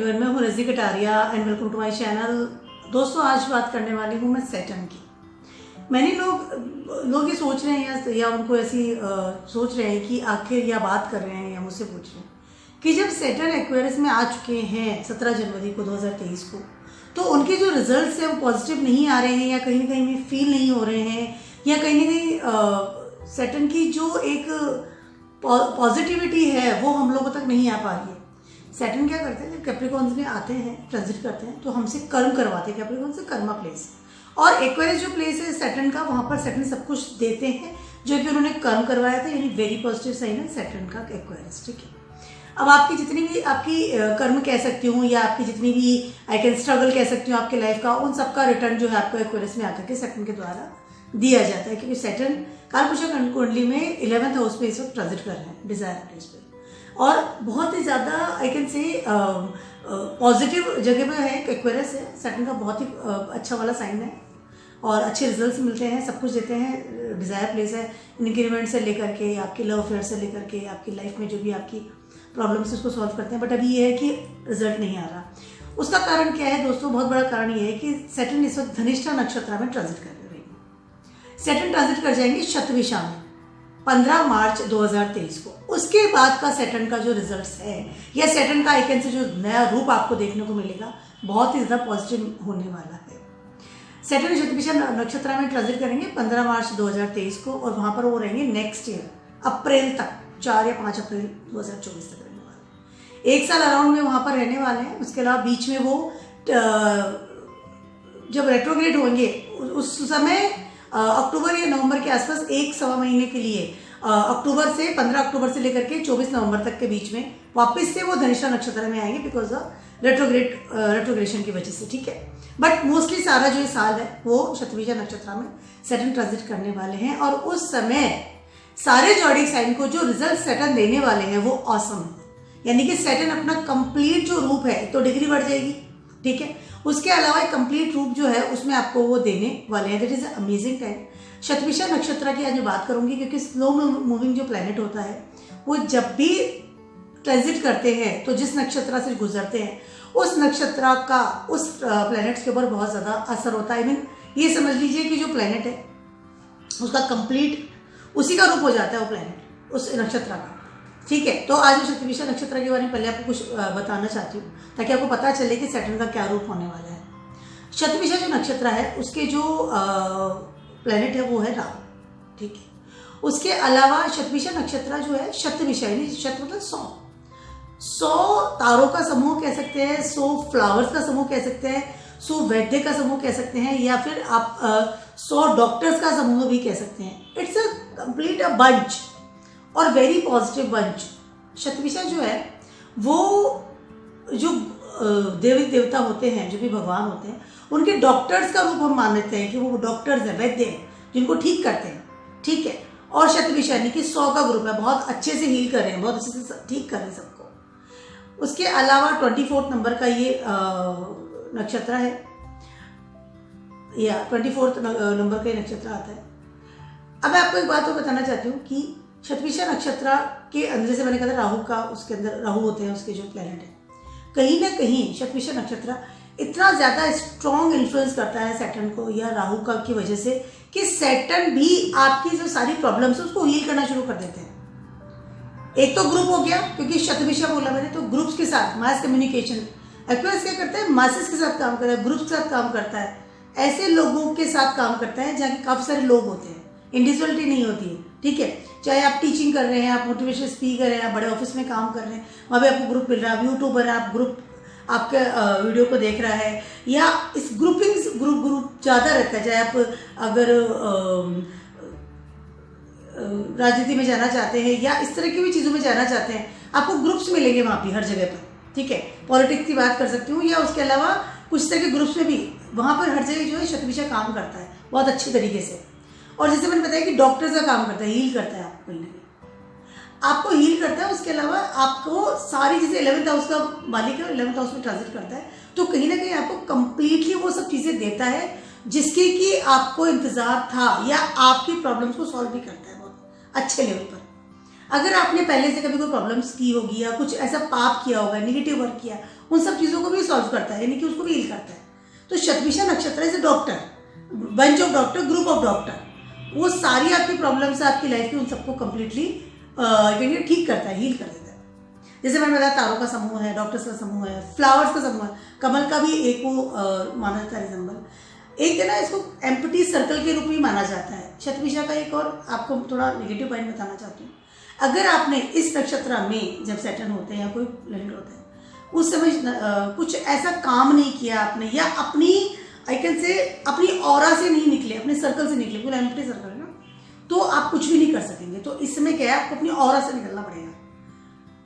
Everyone, मैं हूँ Razi Kataria and welcome to my channel. दोस्तों, आज बात करने वाली हूँ मैं सैटर्न की। मैंने लोग ये सोच रहे हैं या उनको ऐसी सोच रहे हैं कि आखिर या बात कर रहे हैं या मुझसे पूछ रहे हैं कि जब सैटर्न एक्वेरियस में आ चुके हैं 17 जनवरी को 2023 को, तो उनके जो रिजल्ट्स हैं वो पॉजिटिव नहीं आ रहे हैं या कहीं ना कहीं में फील नहीं हो रहे हैं, या कहीं ना कहीं सैटर्न की जो एक पॉजिटिविटी है वो हम लोगों तक नहीं आ पा रही है। सैटर्न क्या करते हैं, जब कैप्रिकॉर्न्स में आते हैं, ट्रांजिट करते हैं, तो हमसे कर्म करवाते हैं। कैप्रिकॉर्न से कर्मा प्लेस और एक्वेरियस जो प्लेस है सैटर्न का, वहाँ पर सैटर्न सब कुछ देते हैं जो कि उन्होंने कर्म करवाया था, यानी वेरी पॉजिटिव साइन है सैटर्न का एक्वेरियस। ठीक है, अब आपकी जितनी भी आपकी कर्म कह सकती हूँ या आपकी जितनी भी आई कैन स्ट्रगल कह सकती हूँ आपके लाइफ का, उन सबका रिटर्न जो है आपको एक्वेरियस में आकर के सैटर्न के द्वारा दिया जाता है, क्योंकि सैटर्न कालपुरुष कुंडली में 11th हाउस पे इस वक्त ट्रांजिट कर रहे हैं, डिजायर प्लेस पे, और बहुत ही ज़्यादा आई कैन से पॉजिटिव जगह पे है। एक्वेरियस है सैटर्न का, बहुत ही अच्छा वाला साइन है और अच्छे रिजल्ट्स मिलते हैं, सब कुछ देते हैं। डिज़ायर प्लेस है, इंक्रीमेंट से लेकर के आपके लव अफेयर से लेकर के आपकी लाइफ में जो भी आपकी प्रॉब्लम्स उसको सॉल्व करते हैं। बट अभी ये है कि रिजल्ट नहीं आ रहा। उसका कारण क्या है दोस्तों? बहुत बड़ा कारण ये है कि सैटर्न इस वक्त धनिष्ठा नक्षत्र में ट्रांजिट कर रही है। सैटर्न ट्रांजिट कर जाएंगे शतभिषा में 15 मार्च 2023 को। उसके बाद का सैटर्न का जो रिजल्ट्स है या सैटर्न का आइकन से जो नया रूप आपको देखने को मिलेगा, बहुत ही ज़्यादा पॉजिटिव होने वाला है। सैटर्न शतभिषा नक्षत्र में ट्रांजिट करेंगे 15 मार्च 2023 को, और वहाँ पर वो रहेंगे नेक्स्ट ईयर अप्रैल तक, 4 या 5 अप्रैल 2024 तक रहने वाले हैं। 1 साल अराउंड में वहाँ पर रहने वाले हैं। उसके अलावा बीच में वो जब रेट्रोग्रेड होंगे उस समय अक्टूबर या नवंबर के आसपास 1-1.25 महीने के लिए, अक्टूबर से 15 अक्टूबर से लेकर के 24 नवंबर तक के बीच में वापस से वो धनिष्ठा नक्षत्र में आएंगे, बिकॉज ऑफ रेट्रोग्रेशन की वजह से। ठीक है, बट मोस्टली सारा जो साल है वो शतभिषा नक्षत्र में सैटर्न ट्रांजिट करने वाले हैं, और उस समय सारे जॉडिक साइन को जो रिजल्ट सैटर्न देने वाले हैं वो ऑसम है। यानी कि सैटर्न अपना कंप्लीट जो रूप है, तो डिग्री बढ़ जाएगी। ठीक है, उसके अलावा एक कंप्लीट रूप जो है उसमें आपको वो देने वाले हैं। That is amazing time. Shatabhisha नक्षत्र की आज मैं बात करूंगी, क्योंकि स्लो मूविंग जो प्लैनेट होता है वो जब भी ट्रांजिट करते हैं तो जिस नक्षत्र से गुजरते हैं उस नक्षत्र का उस प्लैनेट्स के ऊपर बहुत ज़्यादा असर होता है। मीन ये समझ लीजिए कि जो प्लैनेट है उसका कंप्लीट उसी का रूप हो जाता है वो प्लैनेट उस नक्षत्र का। ठीक है, तो आज मैं शतभिषा नक्षत्र के बारे में पहले आपको कुछ बताना चाहती हूँ, ताकि आपको पता चले कि सैटर्न का क्या रूप होने वाला है। शतभिषा जो नक्षत्र है उसके जो प्लैनेट है वो है राहु। ठीक है, उसके अलावा शतभिषा नक्षत्र जो है शतभिषा, यानी शत मतलब 100 तारों का समूह कह सकते हैं, 100 फ्लावर्स का समूह कह सकते हैं, 100 वैद्य का समूह कह सकते हैं, या फिर आप 100 डॉक्टर्स का समूह भी कह सकते हैं। It's a complete a bunch और वेरी पॉजिटिव बंच। शतभिषा जो है वो जो देवी देवता होते हैं, जो भी भगवान होते हैं, उनके डॉक्टर्स का रूप हम मानते हैं कि वो डॉक्टर्स हैं, वैद्य हैं, जिनको ठीक करते हैं। ठीक है, और शतभिषा यानी कि 100 का ग्रुप है, बहुत अच्छे से हील कर रहे हैं, बहुत अच्छे से ठीक कर रहे हैं सबको। उसके अलावा 24 नंबर का ये नक्षत्र है, या 24 नंबर का ये नक्षत्र आता है। अब मैं आपको एक बात और बताना चाहती हूँ कि शतभिषा नक्षत्र के अंदर, जैसे मैंने कहा था राहु का, उसके अंदर राहु होते हैं उसके जो प्लैनेट है, कहीं ना कहीं शतभिषा नक्षत्र इतना ज़्यादा स्ट्रॉन्ग इन्फ्लुएंस करता है सैटर्न को या राहु का की वजह से कि सैटर्न भी आपकी जो सारी प्रॉब्लम्स है उसको हील करना शुरू कर देते हैं। एक तो ग्रुप हो गया, क्योंकि शतभिषा बोला मैंने, तो ग्रुप्स के साथ मास कम्युनिकेशन। एक्वेरियस क्या करता है? मासेस के साथ काम करता है, ग्रुप्स के साथ काम करता है, ऐसे लोगों के साथ काम करता है जहाँ काफ़ी सारे लोग होते हैं, इंडिविजुअलिटी नहीं होती है। ठीक है, चाहे आप टीचिंग कर रहे हैं, आप मोटिवेशन स्पीकर हैं, आप बड़े ऑफिस में काम कर रहे हैं, वहाँ पे आपको ग्रुप मिल रहा है, आप यूट्यूबर हैं, आप ग्रुप आपके वीडियो को देख रहा है, या इस ग्रुप ज़्यादा रहता है। चाहे आप अगर राजनीति में जाना चाहते हैं या इस तरह की भी चीज़ों में जाना चाहते हैं, आपको ग्रुप्स मिलेंगे वहाँ भी हर जगह पर। ठीक है, पॉलिटिक्स की बात कर सकती हूँ, या उसके अलावा कुछ तरह के ग्रुप्स में भी वहाँ पर हर जगह जो है शतभिषा काम करता है बहुत अच्छी तरीके से। और जैसे मैंने बताया कि डॉक्टर्स का काम करता है, हील करता है, आपको कहीं ना कहीं आपको हील करता है। उसके अलावा आपको सारी चीज़ें 11th हाउस का मालिक है, 11th हाउस में ट्रांजिट करता है, तो कहीं ना कहीं आपको कंप्लीटली वो सब चीज़ें देता है जिसकी कि आपको इंतजार था, या आपकी प्रॉब्लम्स को सॉल्व भी करता है बहुत अच्छे लेवल पर। अगर आपने पहले से कभी कोई प्रॉब्लम्स की होगी या कुछ ऐसा पाप किया होगा, नेगेटिव वर्क किया, उन सब चीज़ों को भी सॉल्व करता है, यानी कि उसको भी हील करता है। तो शतभिषा नक्षत्र is a doctor, bunch of doctor, group of doctor, वो सारी आपकी प्रॉब्लम्स आपकी लाइफ की उन सबको कंप्लीटली ठीक करता है, हील कर देता है। जैसे मैंने बताया तारों का समूह है, डॉक्टर्स का समूह है, फ्लावर्स का समूह है, कमल का भी एक वो माना जाता है सिंबल। एक है ना, इसको एम्प्टी सर्कल के रूप में माना जाता है। शतभिषा का एक और आपको थोड़ा नेगेटिव पॉइंट बताना चाहती हूँ। अगर आपने इस नक्षत्र में जब सैटर्न होते हैं या कोई प्लैनेट होता है उस समय कुछ ऐसा काम नहीं किया आपने, या अपनी आई कैन से अपनी ऑरा से नहीं निकले, अपने सर्कल से निकले, पूरा एम्प्टी सर्कल है ना, तो आप कुछ भी नहीं कर सकेंगे। तो इस समय क्या है, आपको अपनी ऑरा से निकलना पड़ेगा,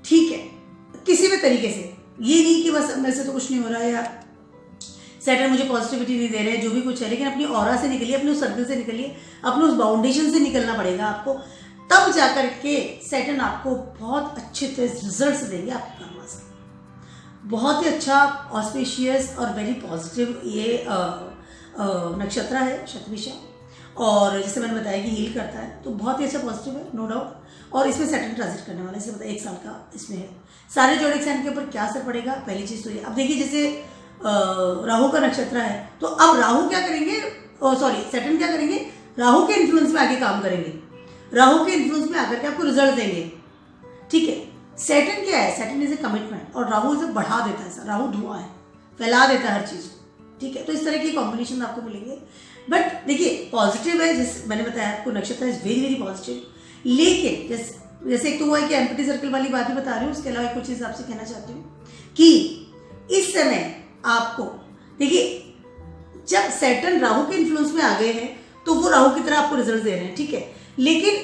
ठीक है, किसी भी तरीके से। ये नहीं कि बस मेरे से तो कुछ नहीं हो रहा है या सैटर्न मुझे पॉजिटिविटी नहीं दे रहे हैं, जो भी कुछ है, लेकिन अपनी ऑरा से निकलिए, अपने उस सर्कल से निकलिए, अपने उस बाउंडेशन से निकलना पड़ेगा आपको। तब जाकर के सैटर्न आपको बहुत अच्छे रिजल्ट्स देंगे आपके कर्मा से। बहुत ही अच्छा ऑस्पिशियस और वेरी पॉजिटिव ये नक्षत्र है शतभिषा। और जैसे मैंने बताया कि हील करता है, तो बहुत ही अच्छा पॉजिटिव है, नो डाउट। और इसमें सैटर्न ट्रांजिट करने वाला है, जैसे बताया 1 साल का इसमें है। सारे जोडिक साइन के ऊपर क्या असर पड़ेगा, पहली चीज़ तो ये। अब देखिए, जैसे राहु का नक्षत्र है, तो अब राहु क्या करेंगे, सैटर्न क्या करेंगे, राहु के इन्फ्लुएंस में आगे काम करेंगे, राहु के इन्फ्लुएंस में आकर के आपको रिजल्ट देंगे, ठीक है। सैटर्न क्या है, सैटर्न इज ए कमिटमेंट, और राहु इसे बढ़ा देता है, राहु धुआं है, फैला देता है हर चीज़ को, ठीक है। तो इस तरह की कॉम्बिनेशन आपको मिलेंगे। बट देखिए, पॉजिटिव है, जैसे मैंने बताया आपको, नक्षत्र इज वेरी वेरी पॉजिटिव। लेकिन जैसे एक तो वो है कि एम्प्टी सर्कल वाली बात ही बता रही हूँ, उसके अलावा कुछ चीज़ आपसे कहना चाहती हूँ कि इस समय आपको देखिए, जब सैटर्न राहु के इन्फ्लुएंस में आ गए हैं तो वो राहु की तरह आपको रिजल्ट दे रहे हैं, ठीक है। लेकिन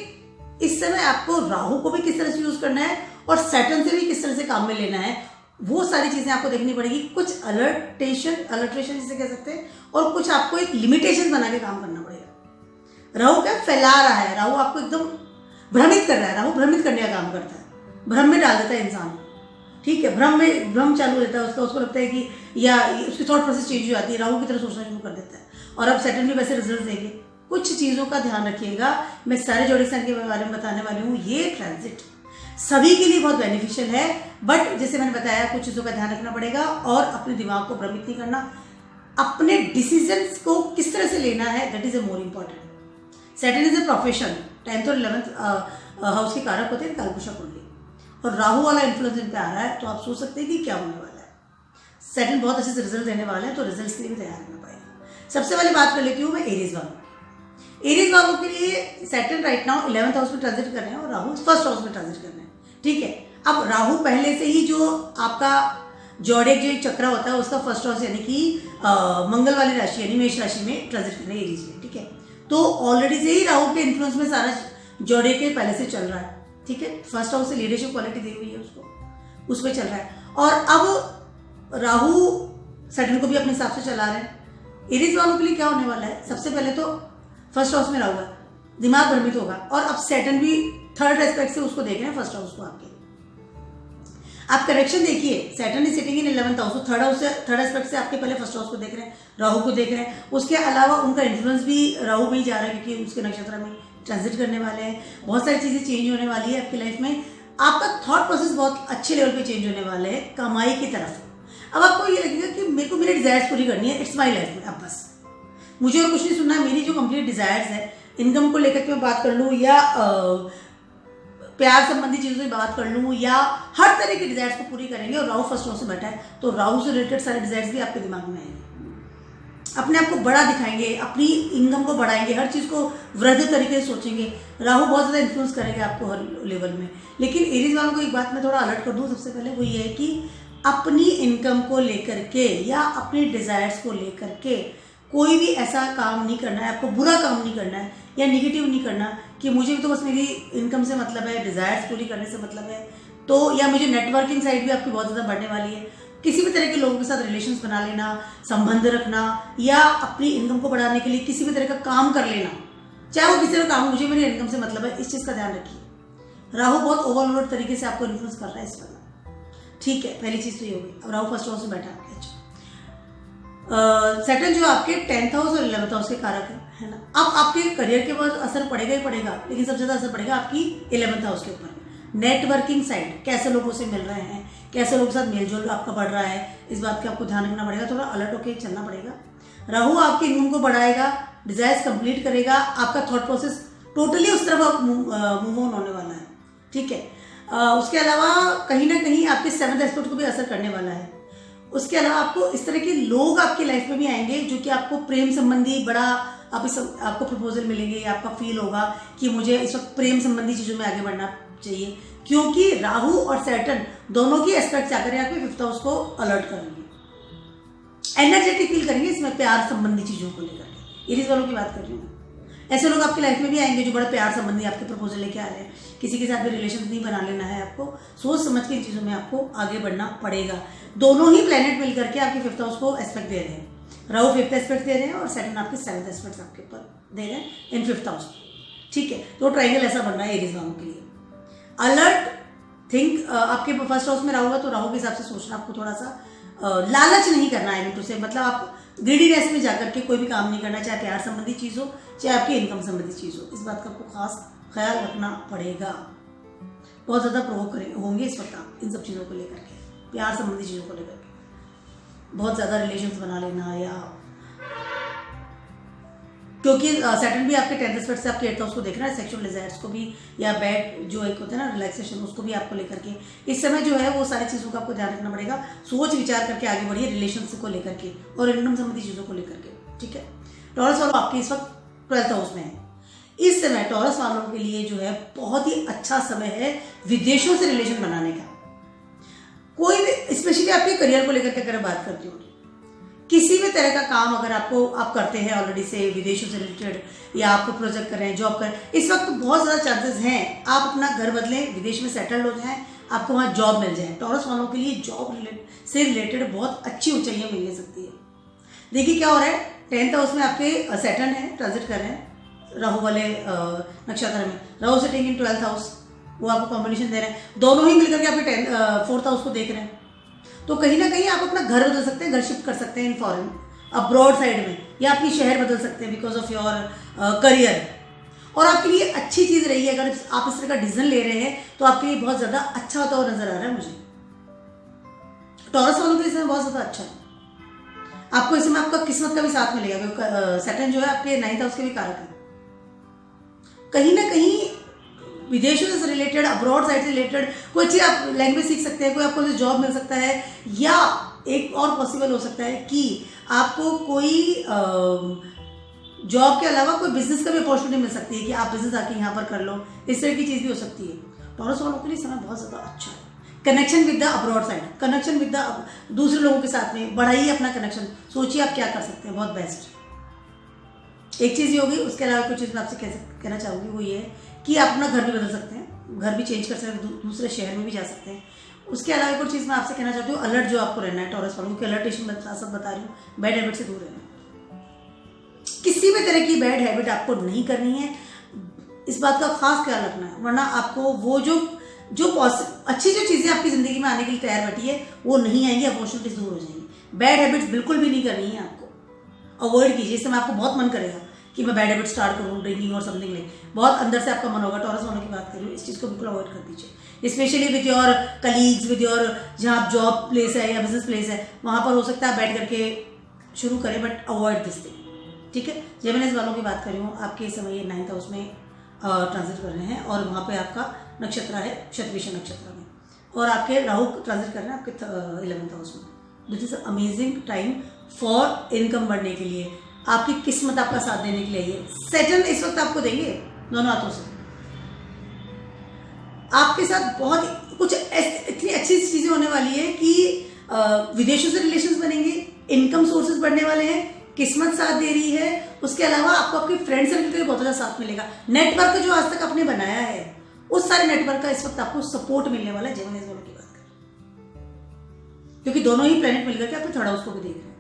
इस समय आपको राहु को भी किस तरह से यूज करना है और सैटर्न से भी किस तरह से काम में लेना है, वो सारी चीजें आपको देखनी पड़ेगी। कुछ अलर्ट्रेशन जिसे कह सकते हैं, और कुछ आपको एक लिमिटेशन बना के काम करना पड़ेगा। राहु क्या फैला रहा है, राहु आपको एकदम भ्रमित कर रहा है, राहु भ्रमित करने का काम करता है, भ्रम में डाल देता है इंसान, ठीक है। भ्रम चालू रहता है उसको लगता है कि, या उसकी थॉट प्रोसेस चेंज हो जाती है, राहु की तरह सोचना शुरू कर देता है। और अब सैटर्न भी वैसे रिजल्ट देंगे। कुछ चीज़ों का ध्यान रखिएगा, मैं सारे जोडिक साइन के बारे में बताने वाली हूँ। ये ट्रांजिट सभी के लिए बहुत बेनिफिशियल है, बट जैसे मैंने बताया, कुछ चीज़ों का ध्यान रखना पड़ेगा और अपने दिमाग को भ्रमित नहीं करना। अपने डिसीजंस को किस तरह से लेना है, that is a more important. Saturn is a profession, 10th और 11th हाउस के कारक होते हैं कालपुरुषा कुंडली, और राहु वाला इन्फ्लुएंस इन पे आ रहा है, तो आप सोच सकते हैं कि क्या होने वाला है। सैटर्न बहुत अच्छे से रिजल्ट देने वाले हैं, तो रिजल्ट्स के लिए भी तैयार रहना पड़ेगा। सबसे पहले बात कर लेती हूँ मैं एरीज वालों। एरीज वालों के लिए Saturn right now 11th house में ट्रांजिट कर रहे हैं और राहु 1st हाउस में ट्रांजिट कर रहे हैं, ठीक है। अब राहु पहले से ही जो आपका जोडिक जो एक चक्र होता है उसका 1st हाउस यानी कि मंगल वाली राशि यानी मेष राशि में ट्रांजिट कर रहे हैं एरीज में, ठीक है। तो ऑलरेडी से ही राहु के इन्फ्लुएंस में सारा जोडिक के पहले से चल रहा है, ठीक है। 1st हाउस से लीडरशिप क्वालिटी दी हुई है उसको, उस पर चल रहा है। और अब राहु सैटर्न को भी अपने हिसाब से चला रहे हैं। एरीज वालों के लिए क्या होने वाला है, सबसे पहले तो 1st हाउस में राहु है, दिमाग भ्रमित होगा, और अब सैटर्न भी 3rd एस्पेक्ट से उसको देख रहे हैं 1st हाउस को आपके। आप करेक्शन देखिए, Saturn is sitting in 11th house, तो 3rd हाउस से 3rd एस्पेक्ट से आपके पहले 1st हाउस को देख रहे हैं, राहु को देख रहे हैं। उसके अलावा उनका इन्फ्लुएंस भी राहु में ही जा रहा है, क्योंकि उसके नक्षत्र में ट्रांजिट करने वाले हैं। बहुत सारी चीज़ें चेंज होने वाली है आपकी लाइफ में। आपका थॉट प्रोसेस बहुत अच्छे लेवल पे चेंज होने वाले हैं कमाई की तरफ। अब आपको ये लगेगा कि मेरे को मेरी डिजायर्स पूरी करनी है, इट्स माई लाइफ में, अब बस मुझे और कुछ नहीं सुनना है। मेरी जो कंप्लीट डिजायर्स है, इनकम को लेकर के मैं बात कर लूँ, या प्यार संबंधी चीज़ों से बात कर लूँ, या हर तरह की डिजायर्स को पूरी करेंगे। और राहु 1st हाउस से बैठा है, तो राहु से रिलेटेड सारे डिजायर्स भी आपके दिमाग में आएंगे। अपने आप को बड़ा दिखाएंगे, अपनी इनकम को बढ़ाएंगे, हर चीज़ को वृद्ध तरीके से सोचेंगे। राहु बहुत ज़्यादा इन्फ्लुएंस करेंगे आपको हर लेवल में। लेकिन एरीज वालों को एक बात मैं थोड़ा अलर्ट कर दूँ सबसे पहले, वो ये है कि अपनी इनकम को लेकर के या अपनी डिज़ायर्स को लेकर के कोई भी ऐसा काम नहीं करना है, आपको बुरा काम नहीं करना है या निगेटिव नहीं करना कि मुझे भी तो बस मेरी इनकम से मतलब है, डिज़ायर्स पूरी करने से मतलब है, तो या मुझे नेटवर्किंग साइड भी आपकी बहुत ज़्यादा बढ़ने वाली है। किसी भी तरह के लोगों के साथ रिलेशंस बना लेना, संबंध रखना, या अपनी इनकम को बढ़ाने के लिए किसी भी तरह का काम कर लेना, चाहे वो किसी का काम हो, मुझे मेरी इनकम से मतलब है, इस चीज़ का ध्यान रखिए। राहु बहुत ओवरलोड तरीके से आपको इन्फ्लुएंस कर रहा है इस वक्त, ठीक है। पहली चीज़ तो ये होगी। अब राहु 1st हाउस में बैठा है। सैटर्न जो आपके 10th हाउस और 11th हाउस के कारक है ना, अब आपके करियर के बाद असर पड़ेगा ही पड़ेगा, लेकिन सबसे ज़्यादा असर पड़ेगा आपकी 11th हाउस के ऊपर। नेटवर्किंग साइड, कैसे लोगों से मिल रहे हैं, कैसे लोगों के साथ मेलजोल आपका बढ़ रहा है, इस बात का आपको ध्यान रखना पड़ेगा, थोड़ा अलर्ट होकर चलना पड़ेगा। राहु आपके इम्यून को बढ़ाएगा, डिजायर्स कंप्लीट करेगा, आपका थॉट प्रोसेस टोटली उस तरफ मूव ऑन होने वाला है, ठीक है। उसके अलावा कहीं ना कहीं आपके 7th एस्पेक्ट को भी असर करने वाला है। उसके अलावा आपको इस तरह के लोग आपकी लाइफ में भी आएंगे जो कि आपको प्रेम संबंधी बड़ा आपको प्रपोजल मिलेंगे, या आपका फील होगा कि मुझे इस वक्त प्रेम संबंधी चीजों में आगे बढ़ना चाहिए, क्योंकि राहु और सैटर्न दोनों की एस्पेक्ट क्या करें आपके 5th हाउस को अलर्ट करेंगे, एनर्जेटिक फील करेंगे इसमें प्यार संबंधी चीजों को लेकर के। एरीज वालों की बात कर रही हूँ। ऐसे लोग आपकी लाइफ में भी आएंगे जो बड़े प्यार संबंधी आपके प्रपोजल लेके आ रहे हैं। किसी के साथ भी रिलेशन नहीं बना लेना है, आपको सोच समझ के इन चीजों में आपको आगे बढ़ना पड़ेगा। दोनों ही प्लेनेट मिलकर के आपके 5th हाउस को एस्पेक्ट दे रहे हैं। राहु 5th एस्पेक्ट दे रहे हैं और सैटर्न आपके 7th एस्पेक्ट आपके ऊपर दे रहे हैं इन 5th हाउस, ठीक है। तो ट्राइंगल ऐसा बन रहा है एरीज वालों के लिए। अलर्ट थिंक आपके 1st हाउस में राहु है, तो राहु के हिसाब से सोचना, आपको थोड़ा सा लालच नहीं करना है टू से, मतलब आप ग्रीडीनेस में जाकर के कोई भी काम नहीं करना, चाहे प्यार संबंधी चीज हो चाहे आपकी इनकम संबंधी चीज हो। इस बात का आपको खास ख्याल रखना पड़ेगा। बहुत ज्यादा प्रोवोक होंगे इस वक्त आप इन सब चीजों को लेकर के, प्यार संबंधी चीजों को लेकर के बहुत ज्यादा रिलेशंस बना लेना, या क्योंकि सैटर्न भी आपके 10th एस्पेक्ट से आपके 8th हाउस को देख रहा है, सेक्सुअल डिजायर्स को भी, या बैड जो एक होता है ना रिलैक्सेशन, उसको भी आपको लेकर के इस समय जो है वो सारी चीजों का आपको ध्यान रखना पड़ेगा। सोच विचार करके आगे बढ़िए रिलेशनशिप को लेकर के और इनकम संबंधी चीजों को लेकर के, ठीक है। टॉरस वालों आपके इस वक्त 12th हाउस में है। इस समय टॉरस वालों के लिए जो है बहुत ही अच्छा समय है विदेशों से रिलेशन बनाने का। कोई भी स्पेशली आपके करियर को लेकर के अगर बात करती हूँ, किसी भी तरह का काम अगर आप करते हैं ऑलरेडी से विदेशों से रिलेटेड, या आपको प्रोजेक्ट कर रहे हैं, जॉब कर रहे हैं, इस वक्त बहुत ज़्यादा चांसेस हैं आप अपना घर बदलें, विदेश में सेटल्ड हो जाएं, आपको वहाँ जॉब मिल जाए। टॉरस वालों के लिए जॉब से रिलेटेड बहुत अच्छी ऊंचाइयाँ मिल सकती है। देखिए क्या हो रहा है, 10th हाउस में आपके सैटर्न है, ट्रांजिट कर रहे हैं राहु वाले नक्षत्र में, Rahu sitting in 12th house, वो आपको कॉम्बिनेशन दे रहे हैं। दोनों ही मिलकर के आपके 4th हाउस को देख रहे हैं, तो कहीं ना कहीं आप अपना घर बदल सकते हैं, घर शिफ्ट कर सकते हैं इन फॉरेन अब्रॉड साइड में, या अपनी शहर बदल सकते हैं बिकॉज ऑफ योर करियर। और आपके लिए अच्छी चीज रही है, अगर आप इस तरह का डिसीजन ले रहे हैं तो आपके लिए बहुत ज्यादा अच्छा होता हुआ नजर आ रहा है मुझे। टॉरस वालों के लिए समय बहुत ज्यादा अच्छा है। आपको इसमें आपका किस्मत का भी साथ मिलेगा, क्योंकि सैटर्न जो है आपके 9th हाउस के भी कारक है। कहीं ना कहीं विदेशों से रिलेटेड, अब्रॉड साइड से रिलेटेड कोई अच्छी आप लैंग्वेज सीख सकते हैं, कोई आपको जॉब मिल सकता है, या एक और पॉसिबल हो सकता है कि आपको कोई जॉब के अलावा कोई बिजनेस का भी अपॉर्चुनिटी मिल सकती है कि आप बिजनेस आके यहाँ पर कर लो, इस तरह की चीज भी हो सकती है। टॉरस वालों के लिए समय बहुत ज्यादा अच्छा है। Connection with the abroad side, connection with the दूसरे लोगों के साथ में बढ़ाइए अपना कनेक्शन, सोचिए आप क्या कर सकते हैं, बहुत बेस्ट। एक चीज ये होगी। उसके अलावा कुछ चीज मैं आपसे कहना चाहूंगी, वो ये है कि आप अपना घर भी बदल सकते हैं, घर भी चेंज कर सकते हैं, दूसरे शहर में भी जा सकते हैं। उसके अलावा एक और चीज मैं आपसे कहना चाहती हूँ, अलर्ट जो आपको रहना है टॉरस वालों को, अलर्टेशन सब बता रही हूँ, बैड हैबिट से दूर रहना। किसी भी तरह की बैड हैबिट आपको नहीं करनी है, इस बात का खास ख्याल रखना है, वरना आपको वो जो अच्छी जो चीजें आपकी जिंदगी में आने के लिए तैयार बैठी है वो नहीं आएंगी, अपॉर्चुनिटीज दूर हो जाएंगी। बैड हैबिट्स बिल्कुल भी नहीं करनी है, आपको अवॉइड कीजिए। इस समय आपको बहुत मन करेगा कि मैं बैड हैबिट स्टार्ट करूँ, ड्रिंकिंग और समथिंग लाइक, बहुत अंदर से आपका मन होगा। टॉरस वालों की बात करूँ, इस चीज को बिल्कुल अवॉइड कर दीजिए, specially with your colleagues, with your जहाँ आप जॉब प्लेस है या बिजनेस प्लेस है, वहां पर हो सकता है बैठ करके शुरू करें, बट अवॉइड दिस थिंग, ठीक है। जेमिनीज वालों की बात कर रही हूँ, आपके समय 9th हाउस में ट्रांजिट कर रहे हैं और वहाँ पे आपका नक्षत्र है शतभिषा नक्षत्र में, और आपके राहु ट्रांजिट कर रहे हैं आपके 11th हाउस में। This is amazing time for income बढ़ने के लिए, आपकी किस्मत आपका साथ देने के लिए सैटर्न इस वक्त आपको देंगे दोनों हाथों से। आपके साथ बहुत कुछ इतनी अच्छी चीजें होने वाली है कि विदेशों से रिलेशंस बनेंगे, इनकम सोर्सेज बढ़ने वाले हैं, किस्मत साथ दे रही है। उसके अलावा आपको आपके फ्रेंड सर्कल का बहुत ज्यादा साथ मिलेगा। नेटवर्क जो आज तक आपने बनाया है उस सारे नेटवर्क का इस वक्त आपको सपोर्ट मिलने वाला है। जेमिनी वालों की बात करें, क्योंकि दोनों ही प्लेनेट मिलकर के आपको थर्ड हाउस को भी देख रहे हैं।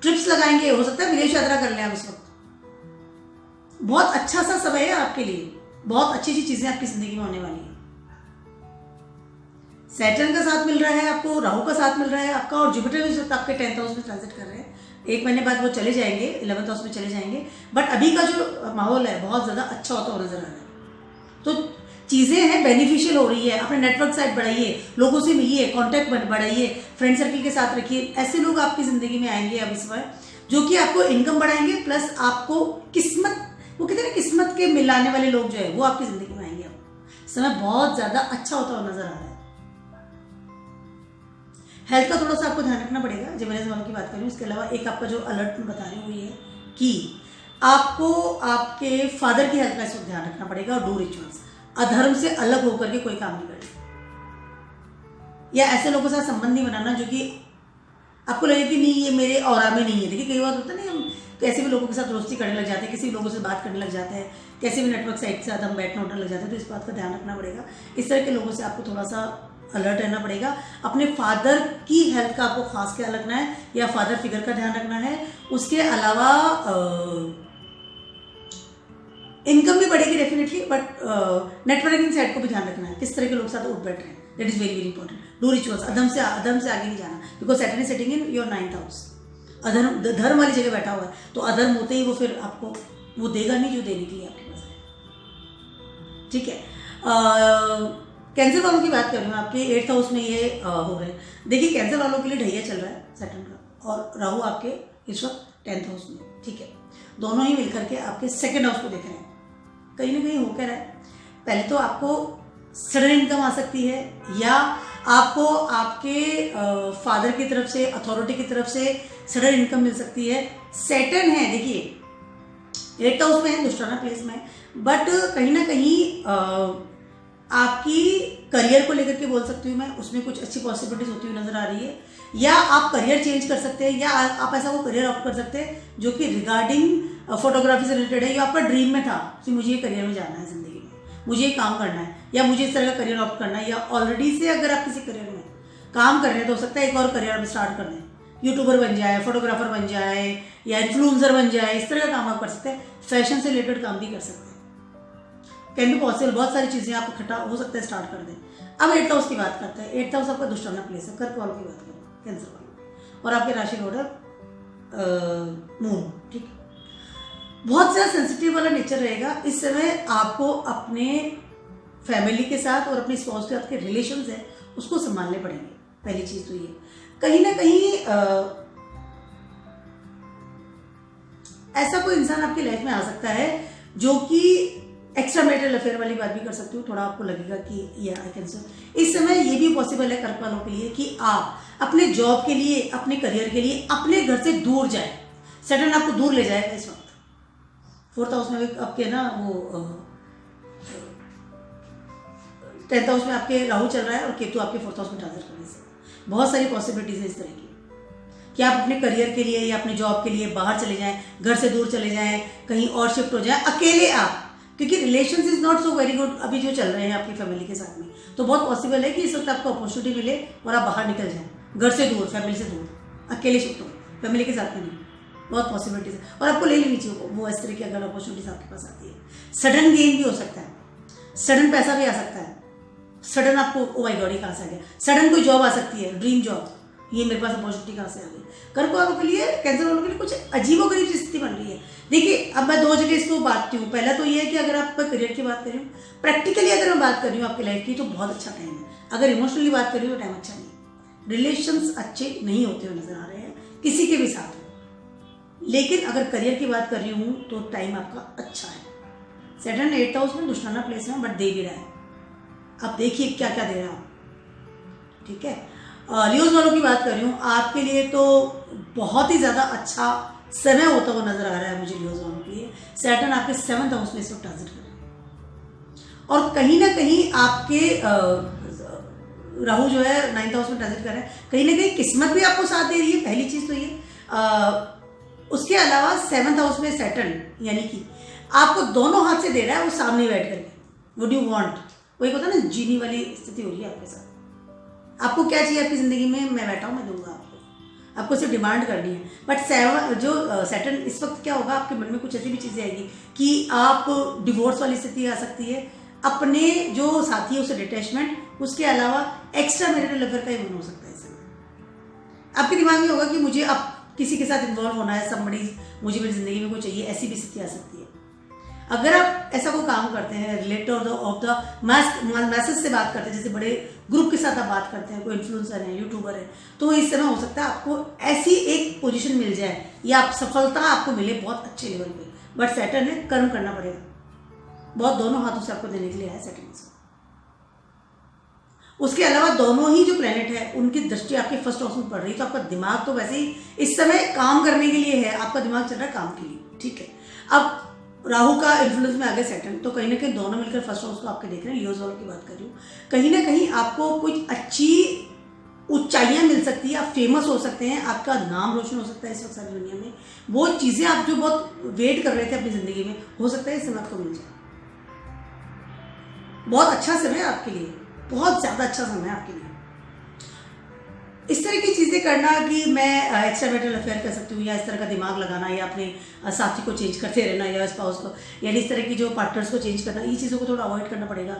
ट्रिप्स लगाएंगे, हो सकता है विदेश यात्रा कर लें आप इस वक्त। बहुत अच्छा सा समय है आपके लिए, बहुत अच्छी अच्छी चीजें आपकी जिंदगी में होने वाली है। सैटर्न का साथ मिल रहा है आपको, राहु का साथ मिल रहा है आपका, और जुपिटर भी इस वक्त आपके 10th हाउस में ट्रांजिट कर रहे हैं। 1 महीने बाद वो चले जाएंगे 11th हाउस में चले जाएंगे, बट अभी का जो माहौल है बहुत ज्यादा अच्छा होता हुआ नजर आ रहा है। तो चीज़ें हैं बेनिफिशियल हो रही है, अपने नेटवर्क साइड बढ़ाइए, लोगों से मिलिए, कॉन्टैक्ट बढ़ाइए, फ्रेंड सर्कल के साथ रखिए। ऐसे लोग आपकी ज़िंदगी में आएंगे अब इस बार जो कि आपको इनकम बढ़ाएंगे, प्लस आपको किस्मत, वो कहते हैं किस्मत के मिलाने वाले लोग जो है वो आपकी ज़िंदगी में आएंगे। अब समय बहुत ज़्यादा अच्छा होता हुआ नजर आ रहा है। हेल्थ का थोड़ा सा आपको ध्यान रखना पड़ेगा जब मैंने वालों की बात करूँ। इसके अलावा एक आपका जो अलर्ट में बता रही हूँ वो ये कि आपको आपके फादर की हेल्थ का इस वक्त ध्यान रखना पड़ेगा और डू रिचुअल्स। अधर्म से अलग होकर के कोई काम नहीं करें, या ऐसे लोगों के साथ संबंध नहीं बनाना जो कि आपको लगे कि नहीं ये मेरे ऑरा में नहीं है। देखिए कई बार होता है नहीं, हम कैसे भी लोगों के साथ दोस्ती करने लग जाते हैं, किसी भी लोगों से बात करने लग जाते हैं, कैसे भी नेटवर्क साइट के साथ हम बैठने उठने लग जाते हैं। तो इस बात का ध्यान रखना पड़ेगा। इस तरह के लोगों से आपको थोड़ा सा अलर्ट रहना पड़ेगा। अपने फादर की हेल्थ का आपको खास ख्याल रखना है, या फादर फिगर का ध्यान रखना है। उसके अलावा इनकम भी बढ़ेगी डेफिनेटली, बट नेटवर्किंग साइड को भी ध्यान रखना है, किस तरह के लोग साथ उठ बैठ रहे हैं। That is very very important. Do rituals. अधर्म से आगे नहीं जाना, because Saturn is sitting in your 9th house. अधर्म धर्म वाली जगह बैठा हुआ है, तो अधर्म होते ही वो फिर आपको वो देगा नहीं जो देने के लिए आपके पास है। ठीक है। कैंसर वालों की बात कर रही हूँ, आपके 8th हाउस में ये हो रहे हैं। देखिए कैंसर वालों के लिए ढैया चल रहा है सैटर्न का, और राहु आपके इस वक्त 10th हाउस में। ठीक है, दोनों ही मिलकर के आपके 2nd हाउस को देख रहे हैं। कहीं ना कहीं होकर है, पहले तो आपको सडन इनकम आ सकती है, या आपको आपके फादर की तरफ से, अथॉरिटी की तरफ से सडन इनकम मिल सकती है। सैटर्न है देखिए 8th हाउस में है, दुष्टाना प्लेस में, बट कहीं ना कहीं आपकी करियर को लेकर के बोल सकती हूँ मैं, उसमें कुछ अच्छी पॉसिबिलिटीज होती हुई नजर आ रही है। या आप करियर चेंज कर सकते हैं, या आप ऐसा वो करियर ऑप्ट कर सकते हैं जो कि रिगार्डिंग फोटोग्राफी से रिलेटेड है, या आपका ड्रीम में था कि मुझे ये करियर में जाना है जिंदगी में, मुझे ये काम करना है, या मुझे इस तरह का करियर ऑप्ट करना है। या ऑलरेडी से अगर आप किसी करियर में काम कर रहे हैं तो हो सकता है एक और करियर आप स्टार्ट कर दें, यूट्यूबर बन जाए, फोटोग्राफर बन जाए, या इन्फ्लुएंसर बन जाए। इस तरह का काम आप कर सकते हैं। फैशन से रिलेटेड काम भी कर सकते हैं, कैन बी पॉसिबल। बहुत सारी चीज़ें आप इकट्ठा हो सकता है स्टार्ट कर दें। अब 8th हाउस की बात करते हैं। 8th हाउस आपका दुष्टाना प्लेस है। कर्क वालों की बात करें, कैंसर वालों, और आपके राशि लॉर्ड है मून। ठीक है, बहुत ज़्यादा सेंसिटिव वाला नेचर रहेगा इस समय। आपको अपने फैमिली के साथ और अपनी स्पाउस के साथ के रिलेशंस है उसको संभालने पड़ेंगे। पहली चीज़ तो ये, कहीं ना कहीं ऐसा कोई इंसान आपकी लाइफ में आ सकता है जो कि एक्स्ट्रा मैरिटल अफेयर वाली बात भी कर सकती हूँ। थोड़ा आपको लगेगा कि ये आई कैन सो। इस समय ये भी पॉसिबल है कर्क वालों के लिए कि आप अपने जॉब के लिए, अपने करियर के लिए अपने घर से दूर जाए। सडन आपको दूर ले जाएगा इस वक्त। 4th हाउस में आपके ना वो 10th हाउस में आपके राहु चल रहा है, और केतु आपके 4th हाउस में ट्रांजिट करने से बहुत सारी पॉसिबिलिटीज है इस तरह की कि आप अपने करियर के लिए या अपने जॉब के लिए बाहर चले जाएं, घर से दूर चले जाएं, कहीं और शिफ्ट हो जाएं अकेले आप, क्योंकि relations is not so very good अभी जो चल रहे हैं आपकी फैमिली के साथ में। तो बहुत पॉसिबल है कि इस वक्त आपको अपॉर्चुनिटी मिले और आप बाहर निकल जाएं, घर से दूर, फैमिली से दूर, अकेले शिफ्ट हो, फैमिली के साथ में नहीं। बहुत पॉसिबिलिटीज है, और आपको ले लेनी चाहिए वो इस तरह की अगर अपॉर्चुनिटीज आपके पास आती है। सडन गेन भी हो सकता है, सडन पैसा भी आ सकता है, सडन आपको ओ माय गॉड ये कहाँ से आ गया, सडन कोई जॉब आ सकती है, ड्रीम जॉब, ये मेरे पास अपॉर्चुनिटी कहाँ से आ गई। कर्क वालों के लिए, कैंसर वालों के लिए कुछ अजीबोगरीब स्थिति बन रही है। देखिए अब मैं 2 जगह इसको बांटती हूँ। पहला तो ये है कि अगर आप करियर की बात कर रही हूँ, प्रैक्टिकली अगर मैं बात कर रही हूँ आपकी लाइफ की, तो बहुत अच्छा टाइम है। अगर इमोशनली बात कर रही हूँ तो टाइम अच्छा नहीं है। रिलेशंस अच्छे नहीं होते हुए नजर आ रहे हैं किसी के भी साथ। लेकिन अगर करियर की बात कर रही हूँ तो टाइम आपका अच्छा है। सैटर्न 8th हाउस में दुष्टाना प्लेस में, बट दे भी रहा है। अब देखिए क्या क्या दे रहा है। ठीक है, लियोज वालों की बात कर रही हूँ, आपके लिए तो बहुत ही ज़्यादा अच्छा समय होता हुआ नजर आ रहा है मुझे लियोज वालों के लिए। सैटर्न आपके 7th हाउस में इस वक्त ट्रांजिट कर रहे हैं, और कहीं ना कहीं आपके राहु जो है 9th हाउस में ट्रांजिट कर रहे हैं। कहीं ना कहीं किस्मत भी आपको साथ दे रही है, पहली चीज़ तो ये। उसके अलावा 7th हाउस में सैटर्न, यानी कि आपको दोनों हाथ से दे रहा है वो सामने बैठ करके। वुड यू वांट, वो एक होता है ना जीनी वाली स्थिति हो रही है आपके साथ। आपको क्या चाहिए आपकी ज़िंदगी में, मैं बैठा हूँ, मैं दूंगा आपको सिर्फ डिमांड करनी है। बट सैटर्न इस वक्त क्या होगा, आपके मन में कुछ ऐसी भी चीज़ें आएगी कि आप डिवोर्स वाली स्थिति आ सकती है, अपने जो साथी है उससे डिटैचमेंट, उसके अलावा एक्स्ट्रा मैरिटल अफेयर का ही मन हो सकता है। इसमें आपके दिमाग में होगा कि मुझे अब किसी के साथ इन्वॉल्व होना है, समबडी मुझे मेरी ज़िंदगी में कोई चाहिए, ऐसी भी स्थिति आ सकती है। अगर आप ऐसा कोई काम करते हैं रिलेटेड ऑफ द मैसेज से बात करते हैं, जैसे बड़े ग्रुप के साथ आप बात करते हैं, कोई इन्फ्लुएंसर है, यूट्यूबर है, तो इस समय हो सकता है आपको ऐसी एक पोजीशन मिल जाए या आप सफलता आपको मिले बहुत अच्छे लेवल पे। बट सैटर्न है, कर्म करना पड़ेगा, बहुत दोनों हाथों से आपको देने के लिए है सैटर्न से। उसके अलावा दोनों ही जो प्लेनेट है उनकी दृष्टि आपके फर्स्ट हाउस में पड़ रही है, तो आपका दिमाग तो वैसे ही इस समय काम करने के लिए है, आपका दिमाग चल रहा है काम के लिए, ठीक है। अब राहु का इन्फ्लुएंस में आगे सैटर्न, तो कहीं ना कहीं दोनों मिलकर फर्स्ट हाउस को आपके देख रहे हैं। लियोज वालों की बात कर रही हूँ, कहीं ना कहीं आपको कुछ अच्छी ऊंचाइयां मिल सकती है, आप फेमस हो सकते हैं, आपका नाम रोशन हो सकता है इस वक्त सारी दुनिया में। वो चीजें आप जो बहुत वेट कर रहे थे अपनी जिंदगी में, हो सकता है इस समय आपको मिल जाए। बहुत अच्छा समय है आपके लिए, बहुत ज्यादा अच्छा समय है आपके लिए। इस तरह की चीजें करना कि मैं एक्स्ट्रा मैरिटल अफेयर कर सकती हूँ, या इस तरह का दिमाग लगाना, या अपने साथी को चेंज करते रहना, या स्पाउस को, यानी इस तरह की जो पार्टनर्स को चेंज करना, ये चीज़ों को थोड़ा अवॉइड करना पड़ेगा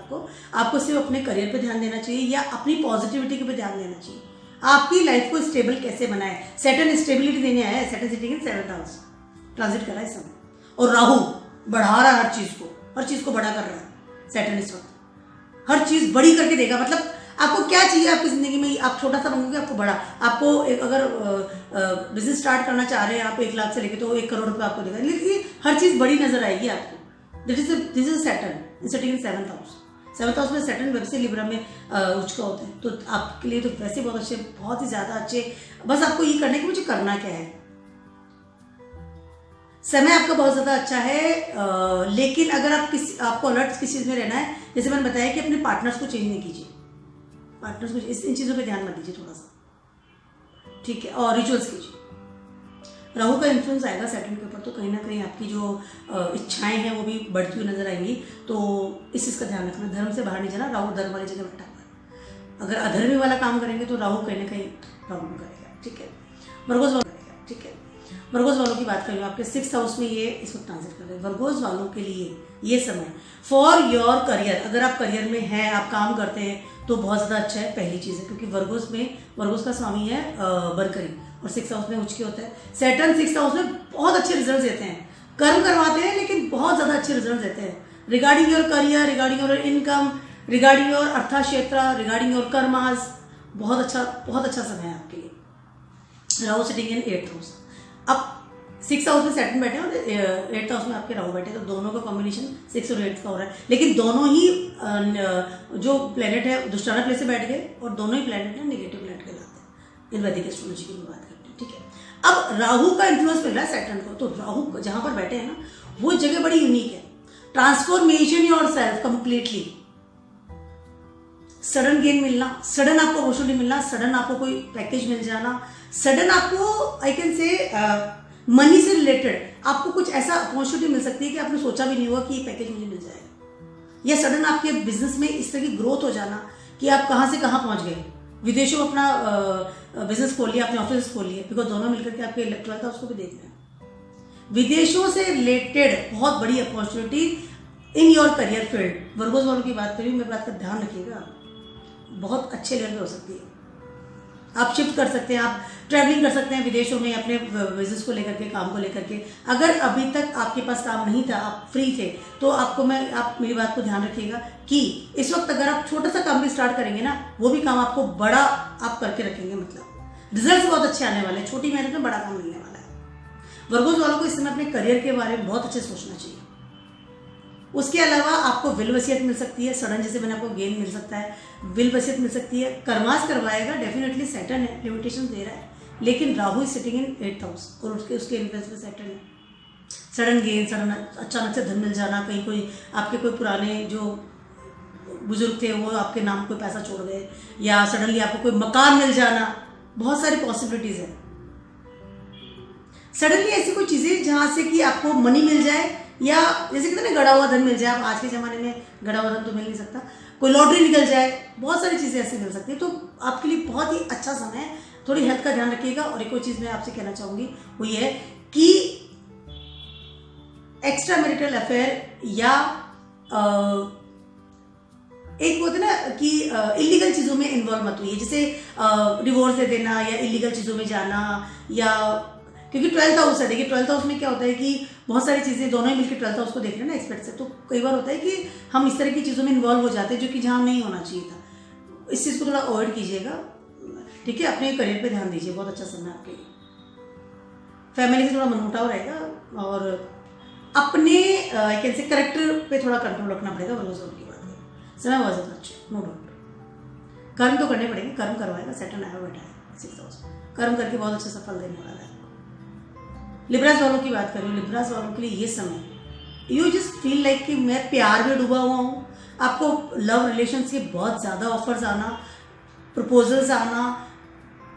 आपको सिर्फ अपने करियर पे ध्यान देना चाहिए या अपनी पॉजिटिविटी पे ध्यान देना चाहिए। आपकी लाइफ को स्टेबल कैसे बनाए, सैटर्न स्टेबिलिटी देने आया है, Saturn sitting in 7th house transit कर रहा है इस समय, और राहु बढ़ा रहा है हर चीज को बड़ा कर रहा है सैटर्न इस वक्त, हर चीज बड़ी करके देगा। मतलब आपको क्या चाहिए आपकी जिंदगी में, आप छोटा सा बनोगे आपको बड़ा, आपको एक अगर बिजनेस स्टार्ट करना चाह रहे हैं आप 1 लाख से लेके, तो 1 करोड़ रुपए आपको देगा, लेकिन हर चीज बड़ी नजर आएगी आपको। This is Saturn sitting in 7th house. 7th house में सैटर्न वैसे लिब्रा में उच्च का होता है, तो आपके लिए तो वैसे बहुत अच्छे, बहुत ही ज्यादा अच्छे। बस आपको ये करना है कि मुझे करना क्या है। समय आपका बहुत ज्यादा अच्छा है, लेकिन अगर आपको अलर्ट किस चीज में रहना है, जैसे मैंने बताया कि अपने पार्टनर्स को चेंज नहीं कीजिए, पार्टनर्स को इन चीजों पे ध्यान मत दीजिए थोड़ा सा, ठीक है। और रिचुअल्स कीजिए। राहु का इन्फ्लुएंस आएगा सैटर्न के ऊपर, तो कहीं ना कहीं आपकी जो इच्छाएं हैं वो भी बढ़ती हुई नजर आएंगी, तो इस चीज का ध्यान रखना। धर्म से बाहर नहीं जाना, राहु धर्म वाली जगह बैठा हुआ है। अगर अधर्मी वाला काम करेंगे तो राहु कहीं ना कहीं प्रॉब्लम करेगा, ठीक है। वर्गोस वालों करेगा, ठीक है। वर्गोस वालों की बात करें, आपके 6th हाउस में ये इस वक्त ट्रांजिट कर रहे हैं। वर्गोस वालों के लिए ये समय फॉर योर करियर, अगर आप करियर में हैं, आप काम करते हैं, तो बहुत ज्यादा अच्छा है। पहली चीज है क्योंकि वर्गोस का स्वामी है बरकरी, और 6th हाउस में उच्च के होता है। सैटर्न 6th हाउस में बहुत अच्छे रिजल्ट देते हैं, कर्म करवाते हैं, लेकिन बहुत ज्यादा अच्छे रिजल्ट देते हैं regarding your career, regarding your income, regarding your अर्था क्षेत्र, रिगार्डिंग योर कर्मास। बहुत अच्छा समय है आपके लिए। Rahu sitting in 8th house. अब 6th हाउस में सैटर्न बैठे और 8th हाउस में आपके राहु बैठे, तो दोनों का कॉम्बिनेशन 6 और 8 का हो रहा है। लेकिन दोनों ही जो प्लेनेट है दुष्टाना प्लेस से बैठ गए, और दोनों ही प्लेनेट है नेगेटिव प्लेनेट कहलाते हैं इन वैदिक एस्ट्रोलॉजी की बात करते हैं, ठीक है। अब राहु का इन्फ्लुएंस मिल रहा है सैटर्न को, तो राहु जहां पर बैठे हैं ना, वो जगह बड़ी यूनिक है। Transformation yourself completely, sudden gain मिलना, सडन आपको अपॉर्चुनिटी मिलना, सडन आपको कोई पैकेज मिल जाना, सडन आपको आई कैन से मनी से रिलेटेड आपको कुछ ऐसा अपॉर्चुनिटी मिल सकती है कि आपने सोचा भी नहीं हुआ कि ये पैकेज मुझे मिल जाएगा, या सडन आपके बिजनेस में इस तरह की ग्रोथ हो जाना कि आप कहां से कहां पहुंच गए। विदेशों में अपना बिजनेस खोल लिया, अपने ऑफिस खोल लिए, बिकॉज दोनों मिलकर के आपके इलेक्ट्रॉनिक था उसको भी देखना है। विदेशों से रिलेटेड बहुत बड़ी opportunity in your career field. Virgo's वालों की बात करिए, मेरी बात का ध्यान रखिएगा, बहुत अच्छे लेवल पे हो सकती है। आप शिफ्ट कर सकते हैं, आप ट्रैवलिंग कर सकते हैं विदेशों में अपने बिजनेस को लेकर के, काम को लेकर के। अगर अभी तक आपके पास काम नहीं था, आप फ्री थे, तो आप मेरी बात को ध्यान रखिएगा कि इस वक्त अगर आप छोटा सा काम भी स्टार्ट करेंगे ना, वो भी काम आपको बड़ा आप करके रखेंगे, मतलब रिजल्ट्स बहुत अच्छे आने वाले हैं, छोटी मेहनत में बड़ा काम मिलने वाला है। वर्गोस वालों को इस समय अपने करियर के बारे में बहुत अच्छे सोचना चाहिए। उसके अलावा आपको विल वसीयत मिल सकती है, सडन जैसे मैंने आपको गेन मिल सकता है, विल वसीयत मिल सकती है, कर्मास करवाएगा डेफिनेटली, सैटर्न है, लिमिटेशन दे रहा है, लेकिन Rahu is sitting in 8th house और उसके इन्फ्लुएंस में सैटर्न है। सडन गेन, सडन अचानक से धन मिल जाना, कहीं कोई आपके कोई पुराने जो बुजुर्ग थे वो आपके नाम कोई पैसा छोड़ गए, या सडनली आपको कोई मकान मिल जाना, बहुत सारी पॉसिबिलिटीज है। सडनली ऐसी कोई चीजें जहां से कि आपको मनी मिल जाए, या जैसे कहते हैं ना गड़ा हुआ धन मिल जाए। आज के ज़माने में गड़ा हुआ धन तो मिल नहीं सकता, कोई लॉटरी निकल जाए, बहुत सारी चीज़ें ऐसी मिल सकती है। तो आपके लिए बहुत ही अच्छा समय है। थोड़ी हेल्थ का ध्यान रखिएगा। और एक और चीज़ मैं आपसे कहना चाहूँगी वो ये है कि एक्स्ट्रा मैरिटल अफेयर या एक होता है ना कि इलीगल चीज़ों में इन्वॉल्व मत हुई, जैसे डिवोर्स दे देना या इलीगल चीज़ों में जाना, या क्योंकि 12th हाउस है। देखिए 12th हाउस में क्या होता है कि बहुत सारी चीज़ें दोनों ही मिलकर 12th हाउस को देख रहे हैं ना एक्सपेक्ट से, तो कई बार होता है कि हम इस तरह की चीज़ों में इन्वॉल्व हो जाते हैं जो कि जहाँ नहीं होना चाहिए था। इस चीज़ को थोड़ा अवॉइड कीजिएगा, ठीक है। अपने करियर पे ध्यान दीजिए, बहुत अच्छा समय आपके लिए। फैमिली से थोड़ा मनमुटाव रहेगा और अपने कैसे करेक्टर पे थोड़ा कंट्रोल रखना पड़ेगा। वनोजोन की बात करें, समय बहुत ज़्यादा अच्छा, नो डाउट। कर्म तो करने पड़ेंगे, कर्म करवाएगा, सेटन आया बैठा है 6th हाउस, कर्म करके बहुत अच्छा सफल देने वाला है। लिब्रास वालों की बात करें, लिब्रास वालों के लिए ये समय यू जस्ट फील लाइक कि मैं प्यार में डूबा हुआ हूँ। आपको लव रिलेशन से बहुत ज़्यादा ऑफर्स आना, प्रपोजल्स आना,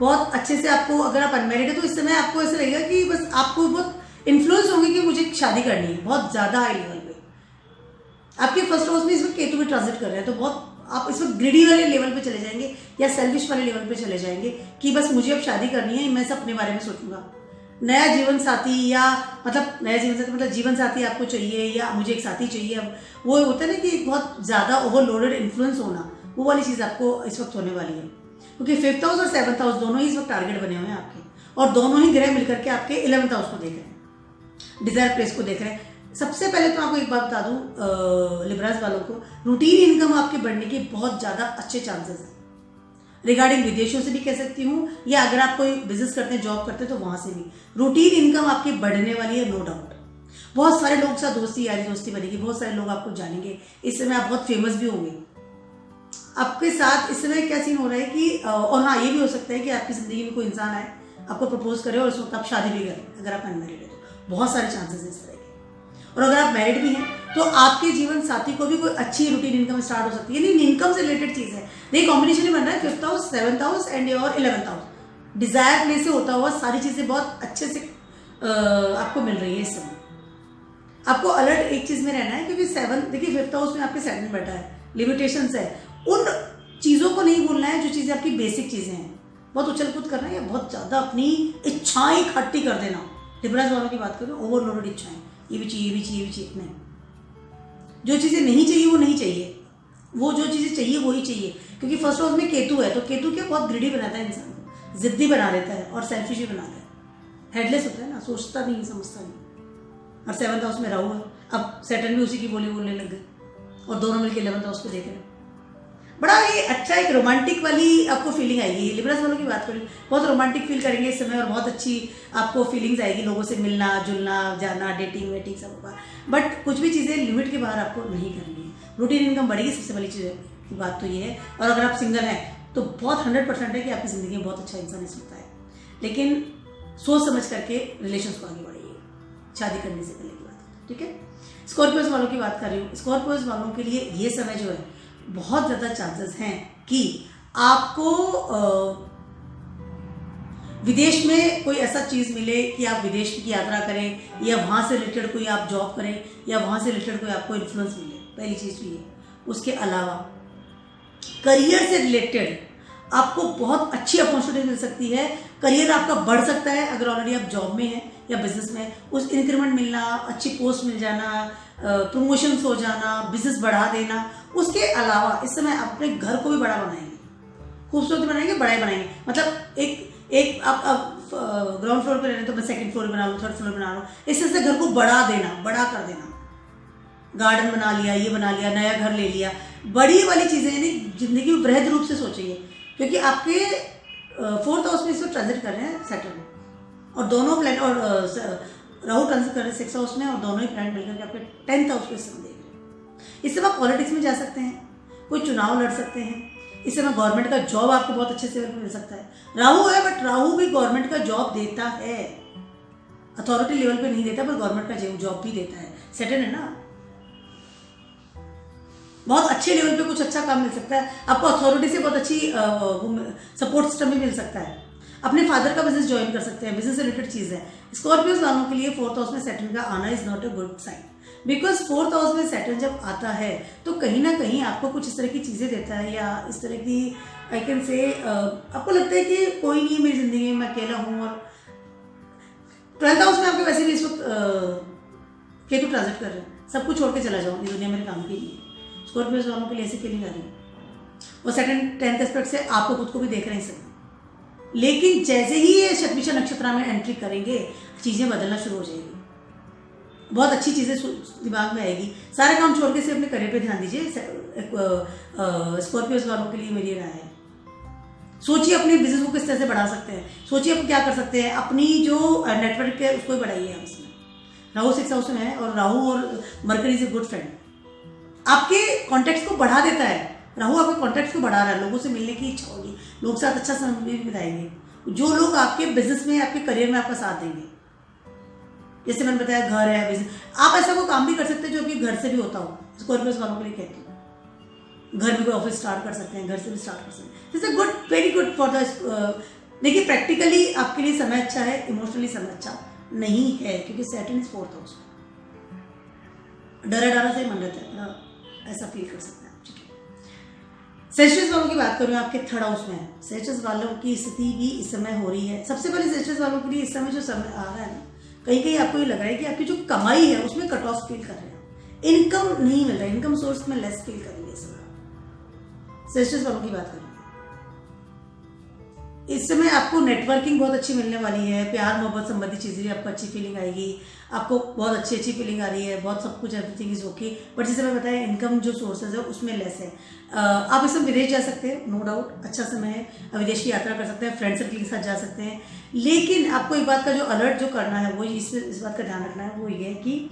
बहुत अच्छे से आपको, अगर आप अनमेरिड है तो इस समय आपको ऐसा लगेगा कि बस आपको बहुत इन्फ्लुएंस होंगे कि मुझे शादी करनी है, बहुत ज़्यादा हाई लेवल पे। आपके फर्स्ट हाउस में इस वक्त केतु भी ट्रांजिट कर रहे हैं, तो बहुत आप इस वक्त ग्रीडी वाले लेवल पे चले जाएंगे या सेल्फिश वाले लेवल पे चले जाएंगे कि बस मुझे अब शादी करनी है, मैं सब अपने बारे में सोचूंगा। नया जीवन साथी या मतलब नया जीवन साथी मतलब जीवन साथी आपको चाहिए या मुझे एक साथी चाहिए, अब वो होता है ना कि बहुत ज़्यादा ओवरलोडेड इन्फ्लुएंस होना, वो वाली चीज़ आपको इस वक्त होने वाली है। क्योंकि 5th हाउस और 7th हाउस दोनों ही इस वक्त टारगेट बने हुए हैं आपके, और दोनों ही ग्रह मिलकर के आपके 11th हाउस को देख रहे हैं, डिजायर प्लेस को देख रहे हैं। सबसे पहले तो आपको एक बात बता दूं, लिब्रास वालों को रूटीन इनकम आपके बढ़ने के बहुत ज़्यादा अच्छे चांसेस हैं। रिगार्डिंग विदेशों से भी कह सकती हूँ, या अगर आप कोई बिजनेस करते हैं, जॉब करते हैं, तो वहां से भी रूटीन इनकम आपकी बढ़ने वाली है, नो डाउट। बहुत सारे लोग के साथ दोस्ती यारी दोस्ती बनेगी, बहुत सारे लोग आपको जानेंगे, इस समय आप बहुत फेमस भी होंगे। आपके साथ इस समय क्या सीन हो रहा है कि और हाँ, ये भी हो सकता है कि आपकी जिंदगी में कोई इंसान आए, आपको प्रपोज करे और उस वक्त आप शादी भी करें, अगर आप अनमैरिड है तो बहुत सारे चांसेस हैं इस तरह के। और अगर आप मैरिड भी हैं तो आपके जीवन साथी को भी कोई अच्छी रूटीन इनकम स्टार्ट हो सकती है, यानी इनकम से रिलेटेड चीज है। देखिए कॉम्बिनेशन ही बन रहा है 5th house, 7th house and your 11th house, desire place से होता हुआ सारी चीजें बहुत अच्छे से आपको मिल रही है इस समय। आपको अलर्ट एक चीज में रहना है, क्योंकि 7 देखिए 5th हाउस में आपके सैटर्न बैठा है, लिमिटेशंस है, उन चीजों को नहीं भूलना है जो चीजें आपकी बेसिक चीजें हैं। बहुत उछल कूद करना है या बहुत ज्यादा अपनी इच्छाएं खट्टी कर देना, लिब्रास वालों की बात करें, ओवरलोडेड इच्छाएं, ये भी चाहिए, ये भी चाहिए, ये भी चाहिए, नहीं। जो चीजें नहीं चाहिए वो नहीं चाहिए, वो जो चीजें चाहिए वही चाहिए। क्योंकि फर्स्ट हाउस में केतु है, तो केतु क्या बहुत ग्रीडी बनाता है इंसान को, जिद्दी बना देता है और सेल्फिश भी बनाता है, हेडलेस होता है ना, सोचता नहीं समझता नहीं। और 7th हाउस में राहु है, अब सैटर्न भी उसी की बोली बोलने लग गए, और दोनों मिलकर 11th हाउस को देख रहे हैं। बड़ा ये अच्छा एक रोमांटिक वाली आपको फीलिंग आएगी। लिब्रास वालों की बात करें, बहुत रोमांटिक फील करेंगे इस समय, और बहुत अच्छी आपको फीलिंग्स आएगी, लोगों से मिलना जुलना, जाना, डेटिंग वेटिंग सब होगा। बट कुछ भी चीज़ें लिमिट के बाहर आपको नहीं करनी है। रूटीन इनकम बढ़ेगी, सबसे बड़ी चीज़ की बात तो ये है। और अगर आप सिंगल हैं तो बहुत 100% है कि आपकी ज़िंदगी में बहुत अच्छा इंसान इसमें होता है, लेकिन सोच समझ करके रिलेशन को आगे बढ़ाइए, शादी करने से पहले की बात, ठीक है। स्कॉर्पियोज वालों की बात कर रही हूँ, स्कॉर्पियोज वालों के लिए ये समय जो है बहुत ज़्यादा चांसेस हैं कि आपको विदेश में कोई ऐसा चीज़ मिले कि आप विदेश की यात्रा करें, या वहाँ से रिलेटेड कोई आप जॉब करें, या वहाँ से रिलेटेड कोई आपको इन्फ्लुएंस मिले, पहली चीज़ तो ये। उसके अलावा करियर से रिलेटेड आपको बहुत अच्छी अपॉर्चुनिटी मिल सकती है, करियर आपका बढ़ सकता है अगर ऑलरेडी आप जॉब में हैं या बिजनेस में, उस इंक्रीमेंट मिलना, अच्छी पोस्ट मिल जाना, प्रमोशंस हो जाना, बिजनेस बढ़ा देना। उसके अलावा इस समय आप अपने घर को भी बड़ा बनाएंगे, खूबसूरत बनाएंगे, बड़ा बनाएंगे। मतलब एक आप ग्राउंड फ्लोर पे रहने तो मैं 2nd फ्लोर बना लूँ, 3rd फ्लोर बना लूँ, इससे से घर को बड़ा देना, बड़ा कर देना, गार्डन बना लिया, ये बना लिया, नया घर ले लिया, बड़ी वाली चीज़ें, यानी जिंदगी में वृहद रूप से सोचिए। क्योंकि आपके 4th हाउस में इसको ट्रांजिट कर रहे हैं सैटर्न, और दोनों प्लैनेट, और राहु ट्रांजिट कर रहे हैं 6th हाउस में, और दोनों ही प्लैनेट मिलकर के आपके 10th हाउस को इस समय देख रहे हैं। इस समय आप पॉलिटिक्स में जा सकते हैं, कोई चुनाव लड़ सकते हैं, इस समय गवर्नमेंट का जॉब आपको बहुत अच्छे से मिल सकता है। राहु है, बट राहु भी गवर्नमेंट का जॉब देता है, अथॉरिटी लेवल पे नहीं देता, पर गवर्नमेंट का जॉब भी देता है। सैटर्न है ना, बहुत अच्छे लेवल पे कुछ अच्छा काम मिल सकता है आपको, अथॉरिटी से बहुत अच्छी सपोर्ट सिस्टम भी मिल सकता है। अपने फादर का बिजनेस ज्वाइन कर सकते हैं, बिजनेस से रिलेटेड चीज़ है। स्कॉर्पियोज वालों के लिए 4th हाउस में सैटर्न का आना is not a good sign, because 4th house में सैटर्न जब आता है तो कहीं ना कहीं आपको कुछ इस तरह की चीज़ें देता है, या इस तरह की आई कैन से आपको लगता है कि कोई नहीं है मेरी जिंदगी में, मैं अकेला हूँ। और 12th हाउस में आपके वैसे भी इस वक्त केतु ट्रांजिट कर रहे हैं, सब कुछ छोड़ के चला जाओ, ये दुनिया मेरे काम की नहीं है। स्कॉर्पियोज वालों के लिए ऐसी फीलिंग आ रही है, और सैटर्न 10th एस्पेक्ट से आपको खुद को भी देख रहे हैं सब। लेकिन जैसे ही ये शतभिषा नक्षत्र में एंट्री करेंगे, चीज़ें बदलना शुरू हो जाएगी, बहुत अच्छी चीज़ें दिमाग में आएगी। सारे काम छोड़ के सिर्फ अपने करियर पे ध्यान दीजिए। स्कॉर्पियोज वालों के लिए मेरी राय है, सोचिए अपने बिजनेस को किस तरह से बढ़ा सकते हैं, सोचिए आप क्या कर सकते हैं, अपनी जो नेटवर्क है उसको ही बढ़ाइए। आप इसमें राहु 6th हाउस में है और राहु और mercury is a good friend, आपके कॉन्टेक्ट को बढ़ा देता है। राहु आपके कॉन्टेक्ट को बढ़ा रहा है, लोगों से मिलने की इच्छा होगी, लोगों के साथ अच्छा समय भी बिताएंगे, जो लोग आपके बिजनेस में आपके करियर में आपका साथ देंगे। जैसे मैंने बताया घर है, बिजनेस, आप ऐसा कोई काम भी कर सकते हैं जो आपके घर से भी होता हो। स्कॉर्पियोज वालों के लिए कहती हूँ, घर में कोई ऑफिस स्टार्ट कर सकते हैं, घर से भी स्टार्ट कर सकते हैं। This is good, very good for the. देखिए प्रैक्टिकली आपके लिए समय अच्छा है, इमोशनली समय अच्छा नहीं है, क्योंकि सैटर्न इज 4th हाउस में, डरा डरा से मन रहता है, ऐसा फील कर सकते हैं। ठीक है, सेजिटेरियस वालों की बात करूँ, आपके 3rd हाउस में है। सेजिटेरियस वालों की स्थिति भी इस समय हो रही है। सबसे पहले सेजिटेरियस वालों के लिए इस समय जो समय आ रहा है ना, कहीं कहीं आपको ये लग रहा है कि आपकी जो कमाई है उसमें कट ऑफ फील कर रहे हैं, इनकम नहीं मिल रहा है, इनकम सोर्स में लेस फील करेंगे इस समय। सेजिटेरियस वालों की बात करें, इस समय आपको नेटवर्किंग बहुत अच्छी मिलने वाली है, प्यार मोहब्बत संबंधी चीज़ें आपको अच्छी फीलिंग आएगी, आपको बहुत अच्छी फीलिंग आ रही है, बहुत सब कुछ एवरीथिंग इज ओके। बट जैसे मैं बताया, इनकम जो सोर्सेज है उसमें लेस है। आप इस समय विदेश जा सकते हैं, नो डाउट, अच्छा समय है, विदेश की यात्रा कर सकते हैं, फ्रेंड सर्कल के साथ जा सकते हैं। लेकिन आपको एक बात का जो अलर्ट जो करना है वो इस बात का ध्यान रखना है, वो ये है कि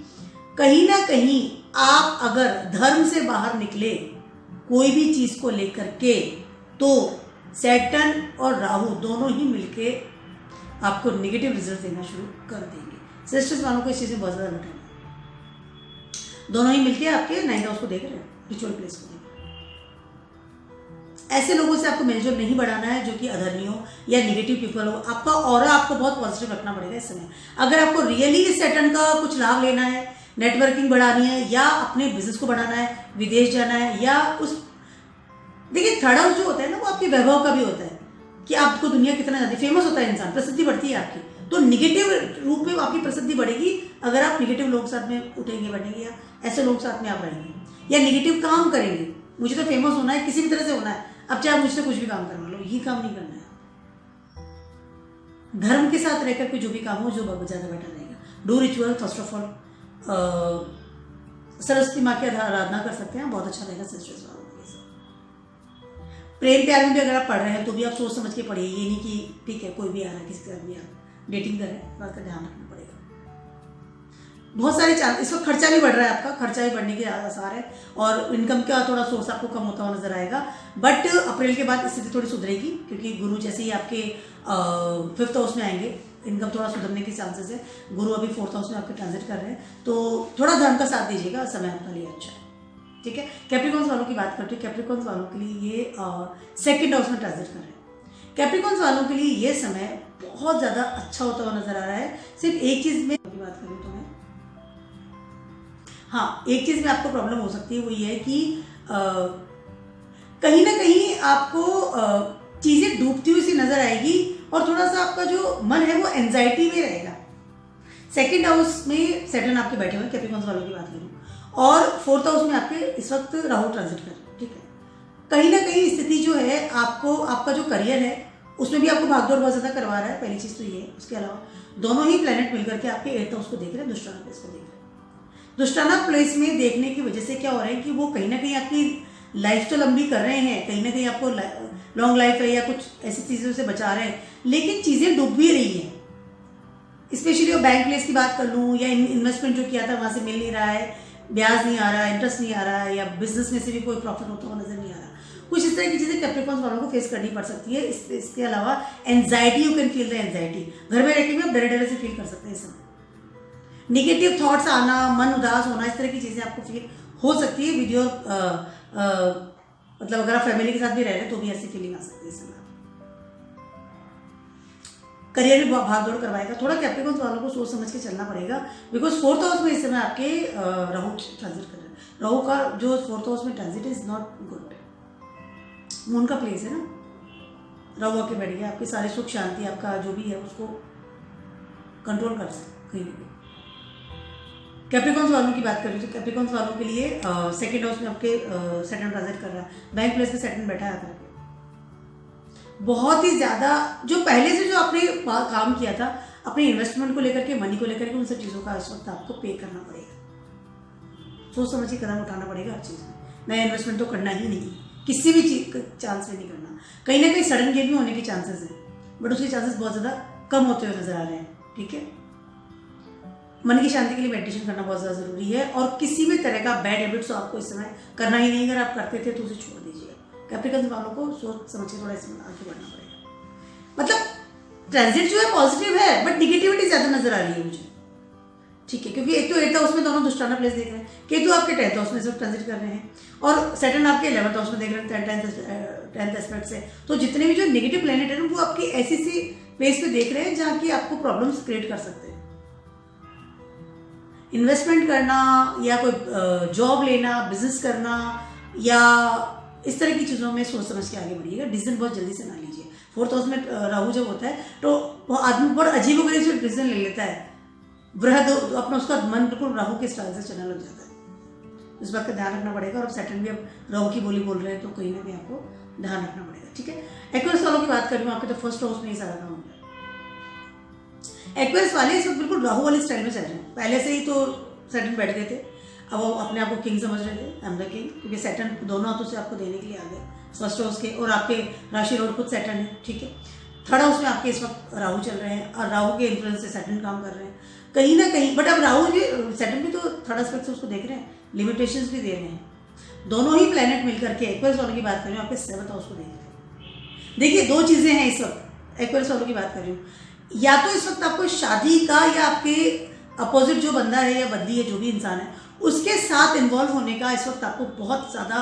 कहीं ना कहीं आप अगर धर्म से बाहर निकले कोई भी चीज़ को लेकर के, तो सैटर्न और राहु दोनों ही मिलके आपको नेगेटिव रिजल्ट देना शुरू कर देंगे। सिस्टर्स वालों को इस चीज़ में बहुत ज़्यादा लुटाना, दोनों ही मिलके आपके 9th हाउस को देख रहे हैं, रिचुअल प्लेस को देख रहे हैं। ऐसे लोगों से आपको मेलजोल नहीं बढ़ाना है जो कि अधर्मी हो या नेगेटिव पीपल हो। आपका ऑरा आपको बहुत पॉजिटिव रखना पड़ेगा इस समय। अगर आपको रियली इस सैटर्न का कुछ लाभ लेना है, नेटवर्किंग बढ़ानी है, या अपने बिजनेस को बढ़ाना है, विदेश जाना है, या उस, देखिए 3rd हाउस जो होता है ना, वो आपके वैभव का भी होता है कि आपको दुनिया कितना ज़्यादा फेमस होता है, इंसान प्रसिद्धि बढ़ती है आपकी, तो निगेटिव रूप में आपकी प्रसिद्धि बढ़ेगी अगर आप निगेटिव लोग साथ में उठेंगे बैठेंगे, या ऐसे लोग साथ में आप रहेंगे या निगेटिव काम करेंगे। मुझे तो फेमस होना है, किसी भी तरह से होना है, अब चाहे मुझसे कुछ भी काम करवा लो, ये काम नहीं करना है। धर्म के साथ रहकर के जो भी काम हो, जो बहुत ज़्यादा बेटर रहेगा। Do ritual, first of all Saraswati माँ की आराधना कर सकते हैं, बहुत अच्छा रहेगा। सिस्टर्स वालों के लिए प्रेम प्यार में भी अगर आप पढ़ रहे हैं तो भी आप सोच समझ के पढ़िए, ये नहीं कि ठीक है कोई भी आ रहा है, किसी के साथ भी आप डेटिंग कर रहे हैं, बात का ध्यान रखना पड़ेगा। बहुत सारे इस वक्त खर्चा भी बढ़ रहा है, आपका खर्चा भी बढ़ने के आसार है, और इनकम का थोड़ा सोर्स आपको कम होता हुआ नजर आएगा। बट अप्रैल के बाद स्थिति थोड़ी सुधरेगी, क्योंकि गुरु जैसे ही आपके 5th हाउस में आएंगे, इनकम थोड़ा सुधरने के चांसेस है। गुरु अभी 4th हाउस में आपके ट्रांजिट कर रहे हैं, तो थोड़ा धर्म का साथ दीजिएगा, समय आपके लिए अच्छा है। ठीक है, कैप्रिकॉन्स वालों की बात करते हैं। कैप्रिकॉन्स वालों के लिए ये 2nd हाउस में ट्रांजिट कर रहे हैं। कैप्रिकॉन्स वालों के लिए ये समय बहुत ज़्यादा अच्छा होता हुआ नजर आ रहा है। सिर्फ एक चीज़ में की बात करूँ तो मैं, हाँ, एक चीज़ में आपको प्रॉब्लम हो सकती है, वो ये है कि कहीं ना कहीं आपको चीज़ें डूबती हुई सी नजर आएगी, और थोड़ा सा आपका जो मन है वो एंजाइटी में रहेगा। 2nd हाउस में सैटर्न आपके बैठे हुए हैं, कैप्रिकॉन्स वालों की बात करूँ, और 4th हाउस में आपके इस वक्त राहु ट्रांजिट कर रहे हैं। ठीक है, कहीं ना कहीं स्थिति जो है आपको, आपका जो करियर है उसमें भी आपको भागदौड़ बहुत ज़्यादा करवा रहा है, पहली चीज़ तो ये है। उसके अलावा दोनों ही प्लैनेट मिलकर के आपके 8th हाउस को देख रहे हैं, दुष्टाना प्लेस को देख रहे हैं। दुष्टाना प्लेस में देखने की वजह से क्या हो रहा है कि वो कहीं ना कहीं आपकी लाइफ तो लंबी कर रहे हैं, कहीं ना कहीं आपको लॉन्ग लाइफ है या कुछ ऐसी चीज़ों से बचा रहे हैं, लेकिन चीज़ें डूब भी रही हैं। स्पेशली वो बैंक प्लेस की बात कर लूँ, या इन्वेस्टमेंट जो किया था वहाँ से मिल नहीं रहा है, ब्याज नहीं आ रहा है, इंटरेस्ट नहीं आ रहा है, या बिजनेस में से भी कोई प्रॉफिट होता हुआ नजर नहीं आ रहा। कुछ इस तरह की चीज़ें कैप्रिकॉन्स वालों को फेस करनी पड़ सकती है। इसके अलावा anxiety, you can feel the anxiety, घर में रहकर भी आप डरे डरे से फील कर सकते हैं। इस समय निगेटिव थॉट्स आना, मन उदास होना, इस तरह की चीज़ें आपको फील हो सकती है। वीडियो मतलब अगर आप फैमिली के साथ भी रह रहे हैं तो भी ऐसी फीलिंग आ सकती है इस समय। करियर में भाग दौड़ करवाएगा, थोड़ा कैप्रिकॉन्स वालों को सोच समझ के चलना पड़ेगा, बिकॉज 4th हाउस में इस समय आपके राहु ट्रांजिट कर रहे हैं। राहु का जो 4th हाउस में transit is not good, moon का प्लेस है ना, राहु आके बैठ गया, आपकी सारी सुख शांति, आपका जो भी है उसको कंट्रोल कर सकते। कैप्रिकॉन्स वालों की बात करें तो कैप्रिकॉन्स वालों के लिए 2nd हाउस में आपके सैटर्न ट्रांजिट कर रहा है, बैंक प्लेस में सैटर्न बैठा है आकर। बहुत ही ज़्यादा जो पहले से जो आपने काम किया था अपने इन्वेस्टमेंट को लेकर के, मनी को लेकर के, उन सब चीज़ों का इस वक्त आपको पे करना पड़ेगा। सोच समझ के कदम उठाना पड़ेगा हर चीज़ में। नया इन्वेस्टमेंट तो करना ही नहीं, किसी भी चीज़ चांस में नहीं करना। कहीं ना कहीं सडन गेन भी होने के चांसेस है, बट उसके चांसेस बहुत ज़्यादा कम होते हुए नजर आ रहे हैं। ठीक है, मन की शांति के लिए मेडिटेशन करना बहुत ज़्यादा ज़रूरी है, और किसी भी तरह का बैड हैबिट्स आपको इस समय करना ही नहीं। अगर आप करते थे तो उसे छोड़ दीजिए। कैप्रिकॉर्न वालों को सोच समझ के थोड़ा इसमें आगे बढ़ना पड़ेगा। मतलब ट्रांजिट जो है पॉजिटिव है, बट निगेटिविटी ज़्यादा नजर आ रही है मुझे। ठीक है, क्योंकि एक तो 8th हाउस में दोनों दुष्टाना प्लेस देख रहे हैं, केतु आपके 10th हाउस में सब ट्रांजिट कर रहे हैं, और सैटर्न आपके 11th हाउस में देख रहे हैं 10th एस्पेक्ट से। तो जितने भी जो नेगेटिव प्लैनेट है वो आपकी ऐसी सी प्लेस पे देख रहे हैं जहाँ की आपको प्रॉब्लम्स क्रिएट कर सकते हैं। इन्वेस्टमेंट करना या कोई जॉब लेना, बिजनेस करना या इस तरह की चीज़ों में सोच समझ के आगे बढ़िएगा। डिसीजन बहुत जल्दी से ना लीजिए। 4th हाउस में राहु जब होता है तो वो आदमी बहुत अजीबोगरीब से डिसीजन ले लेता है, वृहद अपना उसका मन बिल्कुल राहु के स्टाइल से चलने लग जाता है। इस बात का ध्यान रखना पड़ेगा। और सैटर्न भी अब राहु की बोली बोल रहे हैं, तो कहीं ना कहीं आपको ध्यान रखना पड़ेगा। ठीक है, एक्वेरियस वालों की बात कर रही हूँ, आपके तो 1st हाउस में ही सारा काम होता है। एक्वेरियस वाले इस वक्त बिल्कुल राहु वाली स्टाइल में चल रहे हैं। पहले से ही तो सैटर्न बैठ गए थे, अब वो अपने आप को किंग समझ रहे थे, आई एम द किंग, क्योंकि सैटर्न दोनों हाथों से आपको देने के लिए आ गए 1st हाउस के, और आपके राशि रोड खुद सैटर्न है। ठीक है, 3rd हाउस में आपके इस वक्त राहु चल रहे हैं, और राहु के इन्फ्लुएंस से सैटर्न काम कर रहे हैं कहीं ना कहीं। बट अब राहु भी, सैटर्न भी तो 3rd एस्पेक्ट से उसको देख रहे हैं, लिमिटेशंस भी दे रहे हैं। दोनों ही प्लेनेट मिलकर के, एक्वेरियस वालों की बात कर रही हूँ, आपके 7th हाउस को देख रहे हैं। देखिए, 2 चीज़ें हैं इस वक्त। एक्वेरियस वालों की बात कर रही हूँ, या तो इस वक्त आपको शादी का, या आपके अपोजिट जो बंदा है या बंदी है, जो भी इंसान है, उसके साथ इन्वॉल्व होने का इस वक्त आपको बहुत ज़्यादा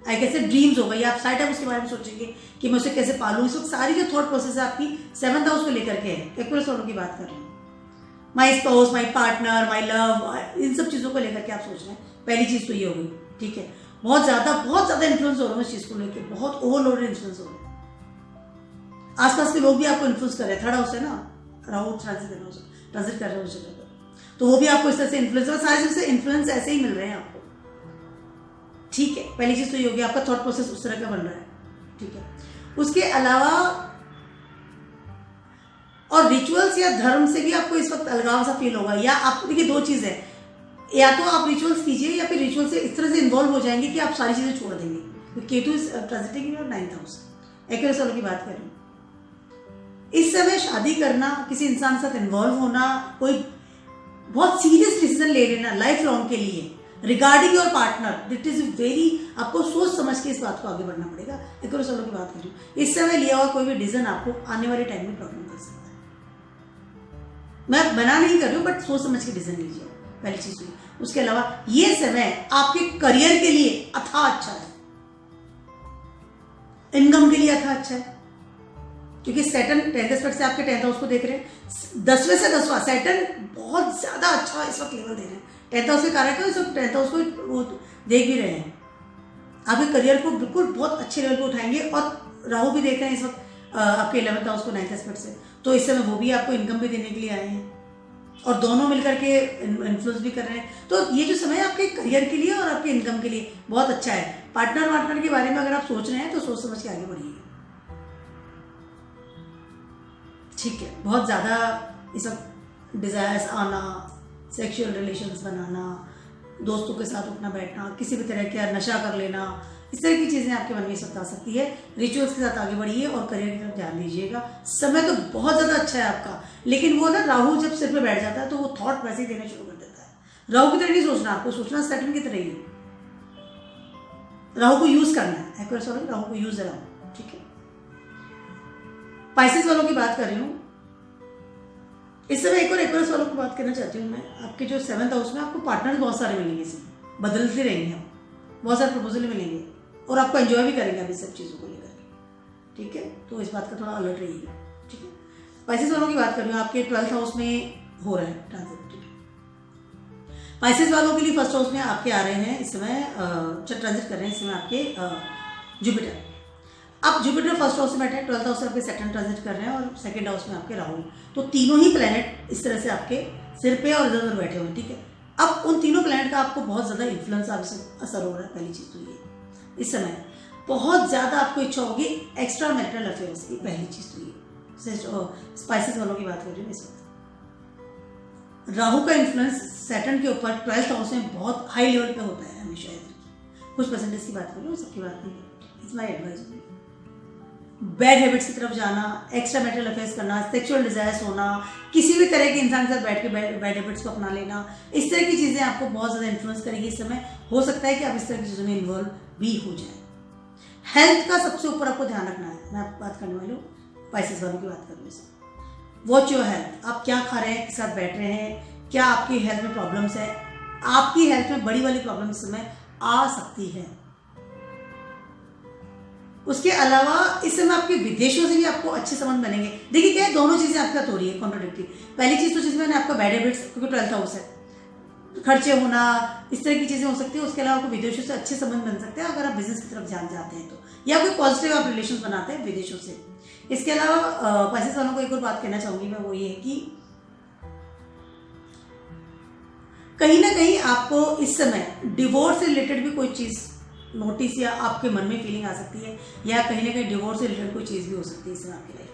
आई कैसे ड्रीम्स होगा, या आप साइड टाइम उसके बारे में सोचेंगे कि मैं उसे कैसे पालूँ। इस वक्त सारी जो थॉट प्रोसेस है आपकी 7th हाउस को लेकर के है। एक्वेरियस वालों की बात कर रही हूँ, my spouse, my partner, my love, इन सब चीज़ों को लेकर के आप सोच रहे हैं। पहली चीज़ तो ये हो गई। ठीक है, बहुत ज़्यादा इन्फ्लुएंस हो रहा है इस चीज़ को लेकर, बहुत ओवरलोडेड इन्फ्लुएंस हो रहा है। आसपास के लोग भी आपको इन्फ्लुएंस कर रहे हैं। 3rd हाउस है ना, राहु ट्रांजिट कर रहे हैं उस जगह पर, तो वो भी आपको इस तरह से इन्फ्लुएंस, और सारी चीज़ से इन्फ्लुएंस ऐसे ही मिल रहे हैं आपको। ठीक है, पहली चीज़ तो ये होगी, आपका थॉट प्रोसेस उस तरह का बन रहा है। ठीक है, उसके अलावा और रिचुअल्स या धर्म से भी आपको इस वक्त अलगाव सा फील होगा। या आप देखिए, 2 चीज़ है, या तो आप रिचुअल्स कीजिए, या फिर रिचुअल से इस तरह से इन्वॉल्व हो जाएंगे कि आप सारी चीज़ें छोड़ देंगे। केतु इज ट्रांजिटिंग और 9th हाउस। एक्वेरियस वालों की बात कर रही हूँ, इस समय शादी करना, किसी इंसान के साथ इन्वॉल्व होना, कोई बहुत सीरियस डिसीजन ले लेना लाइफ लॉन्ग के लिए regarding your partner, that is very, आपको सोच समझ के इस बात को आगे बढ़ना पड़ेगा। एक्वेरियस वालों की बात कर रही हूँ, इस समय लिया हुआ कोई भी डिसीजन आपको आने वाले टाइम में प्रॉब्लम कर सकता है। मैं मना नहीं कर रही हूँ, बट सोच समझ के डिसीजन लीजिए, पहली चीज हुई। उसके अलावा ये समय आपके करियर के लिए अथाह अच्छा है, इनकम के लिए अथाह अच्छा है, क्योंकि सैटर्न 10th एस्पेक्ट से आपके 10th हाउस को देख रहे हैं। 10वें से 10वां सैटर्न बहुत ज्यादा अच्छा इस वक्त लेवल दे रहे हैं। 10th हाउस के कारक है, इस वक्त 10th हाउस को वो देख भी रहे हैं, आपके करियर को बिल्कुल बहुत अच्छे लेवल पे उठाएंगे। और राहु भी देख रहे हैं इस वक्त आपके 11th हाउस को 9th एस्पेक्ट से, तो इस समय वो भी आपको इनकम भी देने के लिए आए हैं, और दोनों मिलकर के इन्फ्लुएंस भी कर रहे हैं। तो ये जो समय आपके करियर के लिए और आपके इनकम के लिए बहुत अच्छा है। पार्टनर के बारे में अगर आप सोच रहे हैं तो सोच समझ के आगे बढ़िए। ठीक है, बहुत ज़्यादा ये सब डिज़ायर्स आना, सेक्सुअल रिलेशंस बनाना, दोस्तों के साथ उठना बैठना, किसी भी तरह का नशा कर लेना, इस तरह की चीज़ें आपके मन में सत्ता आ सकती है। रिचुअल्स के साथ आगे बढ़िए और करियर की तरफ ध्यान दीजिएगा। समय तो बहुत ज़्यादा अच्छा है आपका, लेकिन वो ना राहु जब सिर पे बैठ जाता है तो वो थॉट वैसे ही देना शुरू कर देता है। राहु की तरह नहीं सोचना, आपको सोचना सैटर्न की तरह ही, राहु को यूज करना है। एक्वेरियस वालों राहु को यूज है राहु। ठीक है, पाइसेस वालों की बात कर रही हूँ इस समय। एक और एक्वेरियस वालों की बात करना चाहती हूँ मैं। आपके जो 7th हाउस में आपको पार्टनर्स बहुत सारे मिलेंगे, इसमें बदलते रहेंगे, आप बहुत सारे प्रपोजल मिलेंगे और आपको एंजॉय भी करेंगे अभी सब चीज़ों को लेकर के। ठीक है, तो इस बात का थोड़ा अलर्ट रहिएगा। ठीक है, पाइसेस वालों की बात कर रही हूँ, आपके 12th हाउस में हो रहा है ट्रांजिट। ठीक है, पाइसेस वालों के लिए 1st हाउस में आपके आ रहे हैं इस समय, ट्रांजिट कर रहे हैं इस समय आपके जुपिटर। अब जुपिटर 1st हाउस में बैठे हैं, 12th हाउस से आपके सैटर्न ट्रांजिट कर रहे हैं, और 2nd हाउस में आपके राहु। तो तीनों ही प्लैनेट इस तरह से आपके सिर पे और इधर उधर बैठे हुए। ठीक है, अब उन तीनों प्लैनेट का आपको बहुत ज़्यादा इन्फ्लुएंस असर हो रहा है। पहली चीज़ तो ये इस समय बहुत ज़्यादा आपको इच्छा होगी एक्स्ट्रा मैरिटल अफेयर्स की। पहली चीज़ तो ये स्पाइसेस वालों की बात कर रही हूँ इस वक्त। राहु का इन्फ्लुएंस सैटर्न के ऊपर 12th हाउस में बहुत हाई लेवल पे होता है हमेशा। कुछ परसेंटेज की बात कर रही हूँ, सबकी बात नहीं कर रही। It's my advice. Bad habits की तरफ जाना, एक्स्ट्रा मैरिटल अफेयर्स करना, सेक्सुअल डिजायर्स होना, किसी भी तरह के इंसान के साथ बैठ के बैड हैबिट्स को अपना लेना, इस तरह की चीज़ें आपको बहुत ज़्यादा इन्फ्लुएंस करेगी इस समय। हो सकता है कि आप इस तरह की चीज़ों में इन्वॉल्व भी हो जाए। हेल्थ का सबसे ऊपर आपको ध्यान रखना है। मैं आपको बात करने वाली हूँ स्पाइसेस वालों की बात कर रही हूँ। Watch your health. आप क्या खा रहे हैं, किस साथ बैठ रहे हैं, क्या आपकी हेल्थ में प्रॉब्लम्स है। आपकी हेल्थ में बड़ी वाली प्रॉब्लम इस समय आ सकती है। उसके अलावा इस समय आपके विदेशों से भी आपको अच्छे संबंध बनेंगे। देखिए क्या है, दोनों चीजें आपके साथ हो रही है कॉन्ट्रोडिक्टरी। पहली चीज तो जिसमें मैंने आपका बैड हैबिट्स, क्योंकि 12th हाउस है, खर्चे होना, इस तरह की चीजें हो सकती है। उसके अलावा आपको विदेशों से अच्छे संबंध बन सकते हैं अगर आप बिजनेस की तरफ जान जाते हैं तो, या कोई पॉजिटिव आप रिलेशन बनाते हैं विदेशों से। इसके अलावा स्पाइसेस वालों को एक और बात कहना चाहूंगी मैं, वो ये है कि कहीं ना कहीं आपको इस समय डिवोर्स से रिलेटेड भी कोई चीज नोटिस या आपके मन में फीलिंग आ सकती है, या कहीं ना कहीं डिवोर्स से रिलेटेड कोई चीज भी हो सकती है इस समय आपकी लाइफ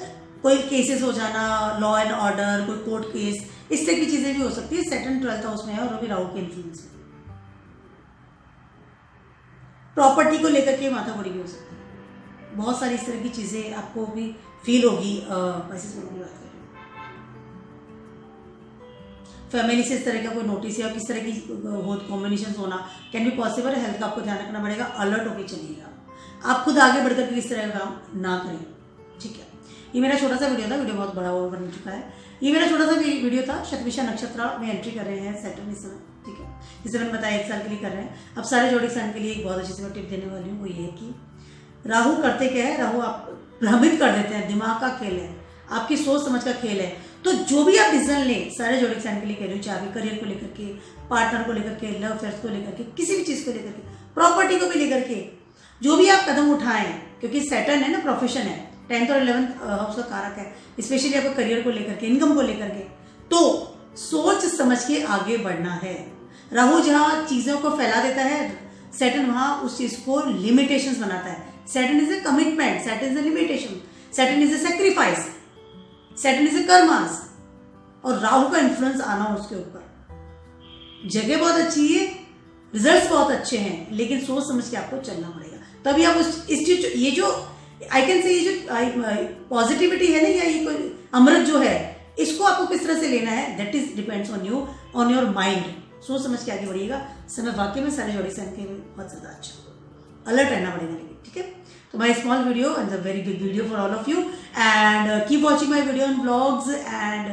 में। कोई केसेस हो जाना, लॉ एंड ऑर्डर, कोई कोर्ट केस, इस तरह की चीजें भी हो सकती है। सैटर्न 12th हाउस में है और अभी राहु के इन्फ्लुएंस में। प्रॉपर्टी को लेकर के माथामुड़ी भी हो सकती है। बहुत सारी इस तरह की चीजें आपको भी फील होगी। पैसे की बात करें, फैमिली से इस तरह का कोई नोटिस या किस तरह की कॉम्बिनेशन होना कैन बी पॉसिबल। हेल्थ का आपको ध्यान रखना पड़ेगा, अलर्ट होकर चलिएगा। आप खुद आगे बढ़कर के इस तरह का काम ना करें, ठीक है। ये मेरा छोटा सा वीडियो था, वीडियो बहुत बड़ा ओवर बन चुका है। ये मेरा छोटा सा वीडियो था। शतभिषा नक्षत्र में एंट्री कर रहे हैं सैटर्न इस समय, ठीक है। जिसे मैंने बताया 1 साल के लिए कर रहे हैं। अब सारे जोड़ी सन के लिए एक बहुत अच्छी सी मैं टिप देने वाली हूँ, वो ये है कि राहु करते क्या है, राहु आप भ्रमित कर देते हैं। दिमाग का खेल है, आपकी सोच समझ का खेल है। तो जो भी आप डिसीजन लें, सारे जोड़ी साइन के लिए कह रही हूँ, चाहे करियर को लेकर के, पार्टनर को लेकर के, लव अफेयर्स को लेकर के, किसी भी चीज को लेकर के, प्रॉपर्टी को भी लेकर के, जो भी आप कदम उठाएं, क्योंकि सैटर्न है ना, प्रोफेशन है, 10th और 11th हाउस का कारक है, स्पेशली आपको करियर को लेकर के, इनकम को लेकर के, तो सोच समझ के आगे बढ़ना है। राहु जहां चीजों को फैला देता है, सैटर्न वहां उस चीज को लिमिटेशंस बनाता है। Saturn is a commitment, Saturn is a limitation, Saturn is a sacrifice, Saturn is a karmas, और राहु का इन्फ्लुएंस आना उसके ऊपर। जगह बहुत अच्छी है, रिजल्ट्स बहुत अच्छे हैं, लेकिन सोच समझ के आपको चलना पड़ेगा। तभी आप इस चीज, ये जो आई कैन से, ये जो पॉजिटिविटी है ना, या ये कोई अमृत जो है, इसको आपको किस तरह से लेना है, that is depends on you, on your mind. सोच समझ के आगे बढ़िएगा। समय वाकई में सारे जोड़ी सन के बहुत ज्यादा अच्छा, अलर्ट रहना पड़ेगा लेकिन, ठीक है। तो my small video and a very big video for all of you, and keep watching my video and vlogs, and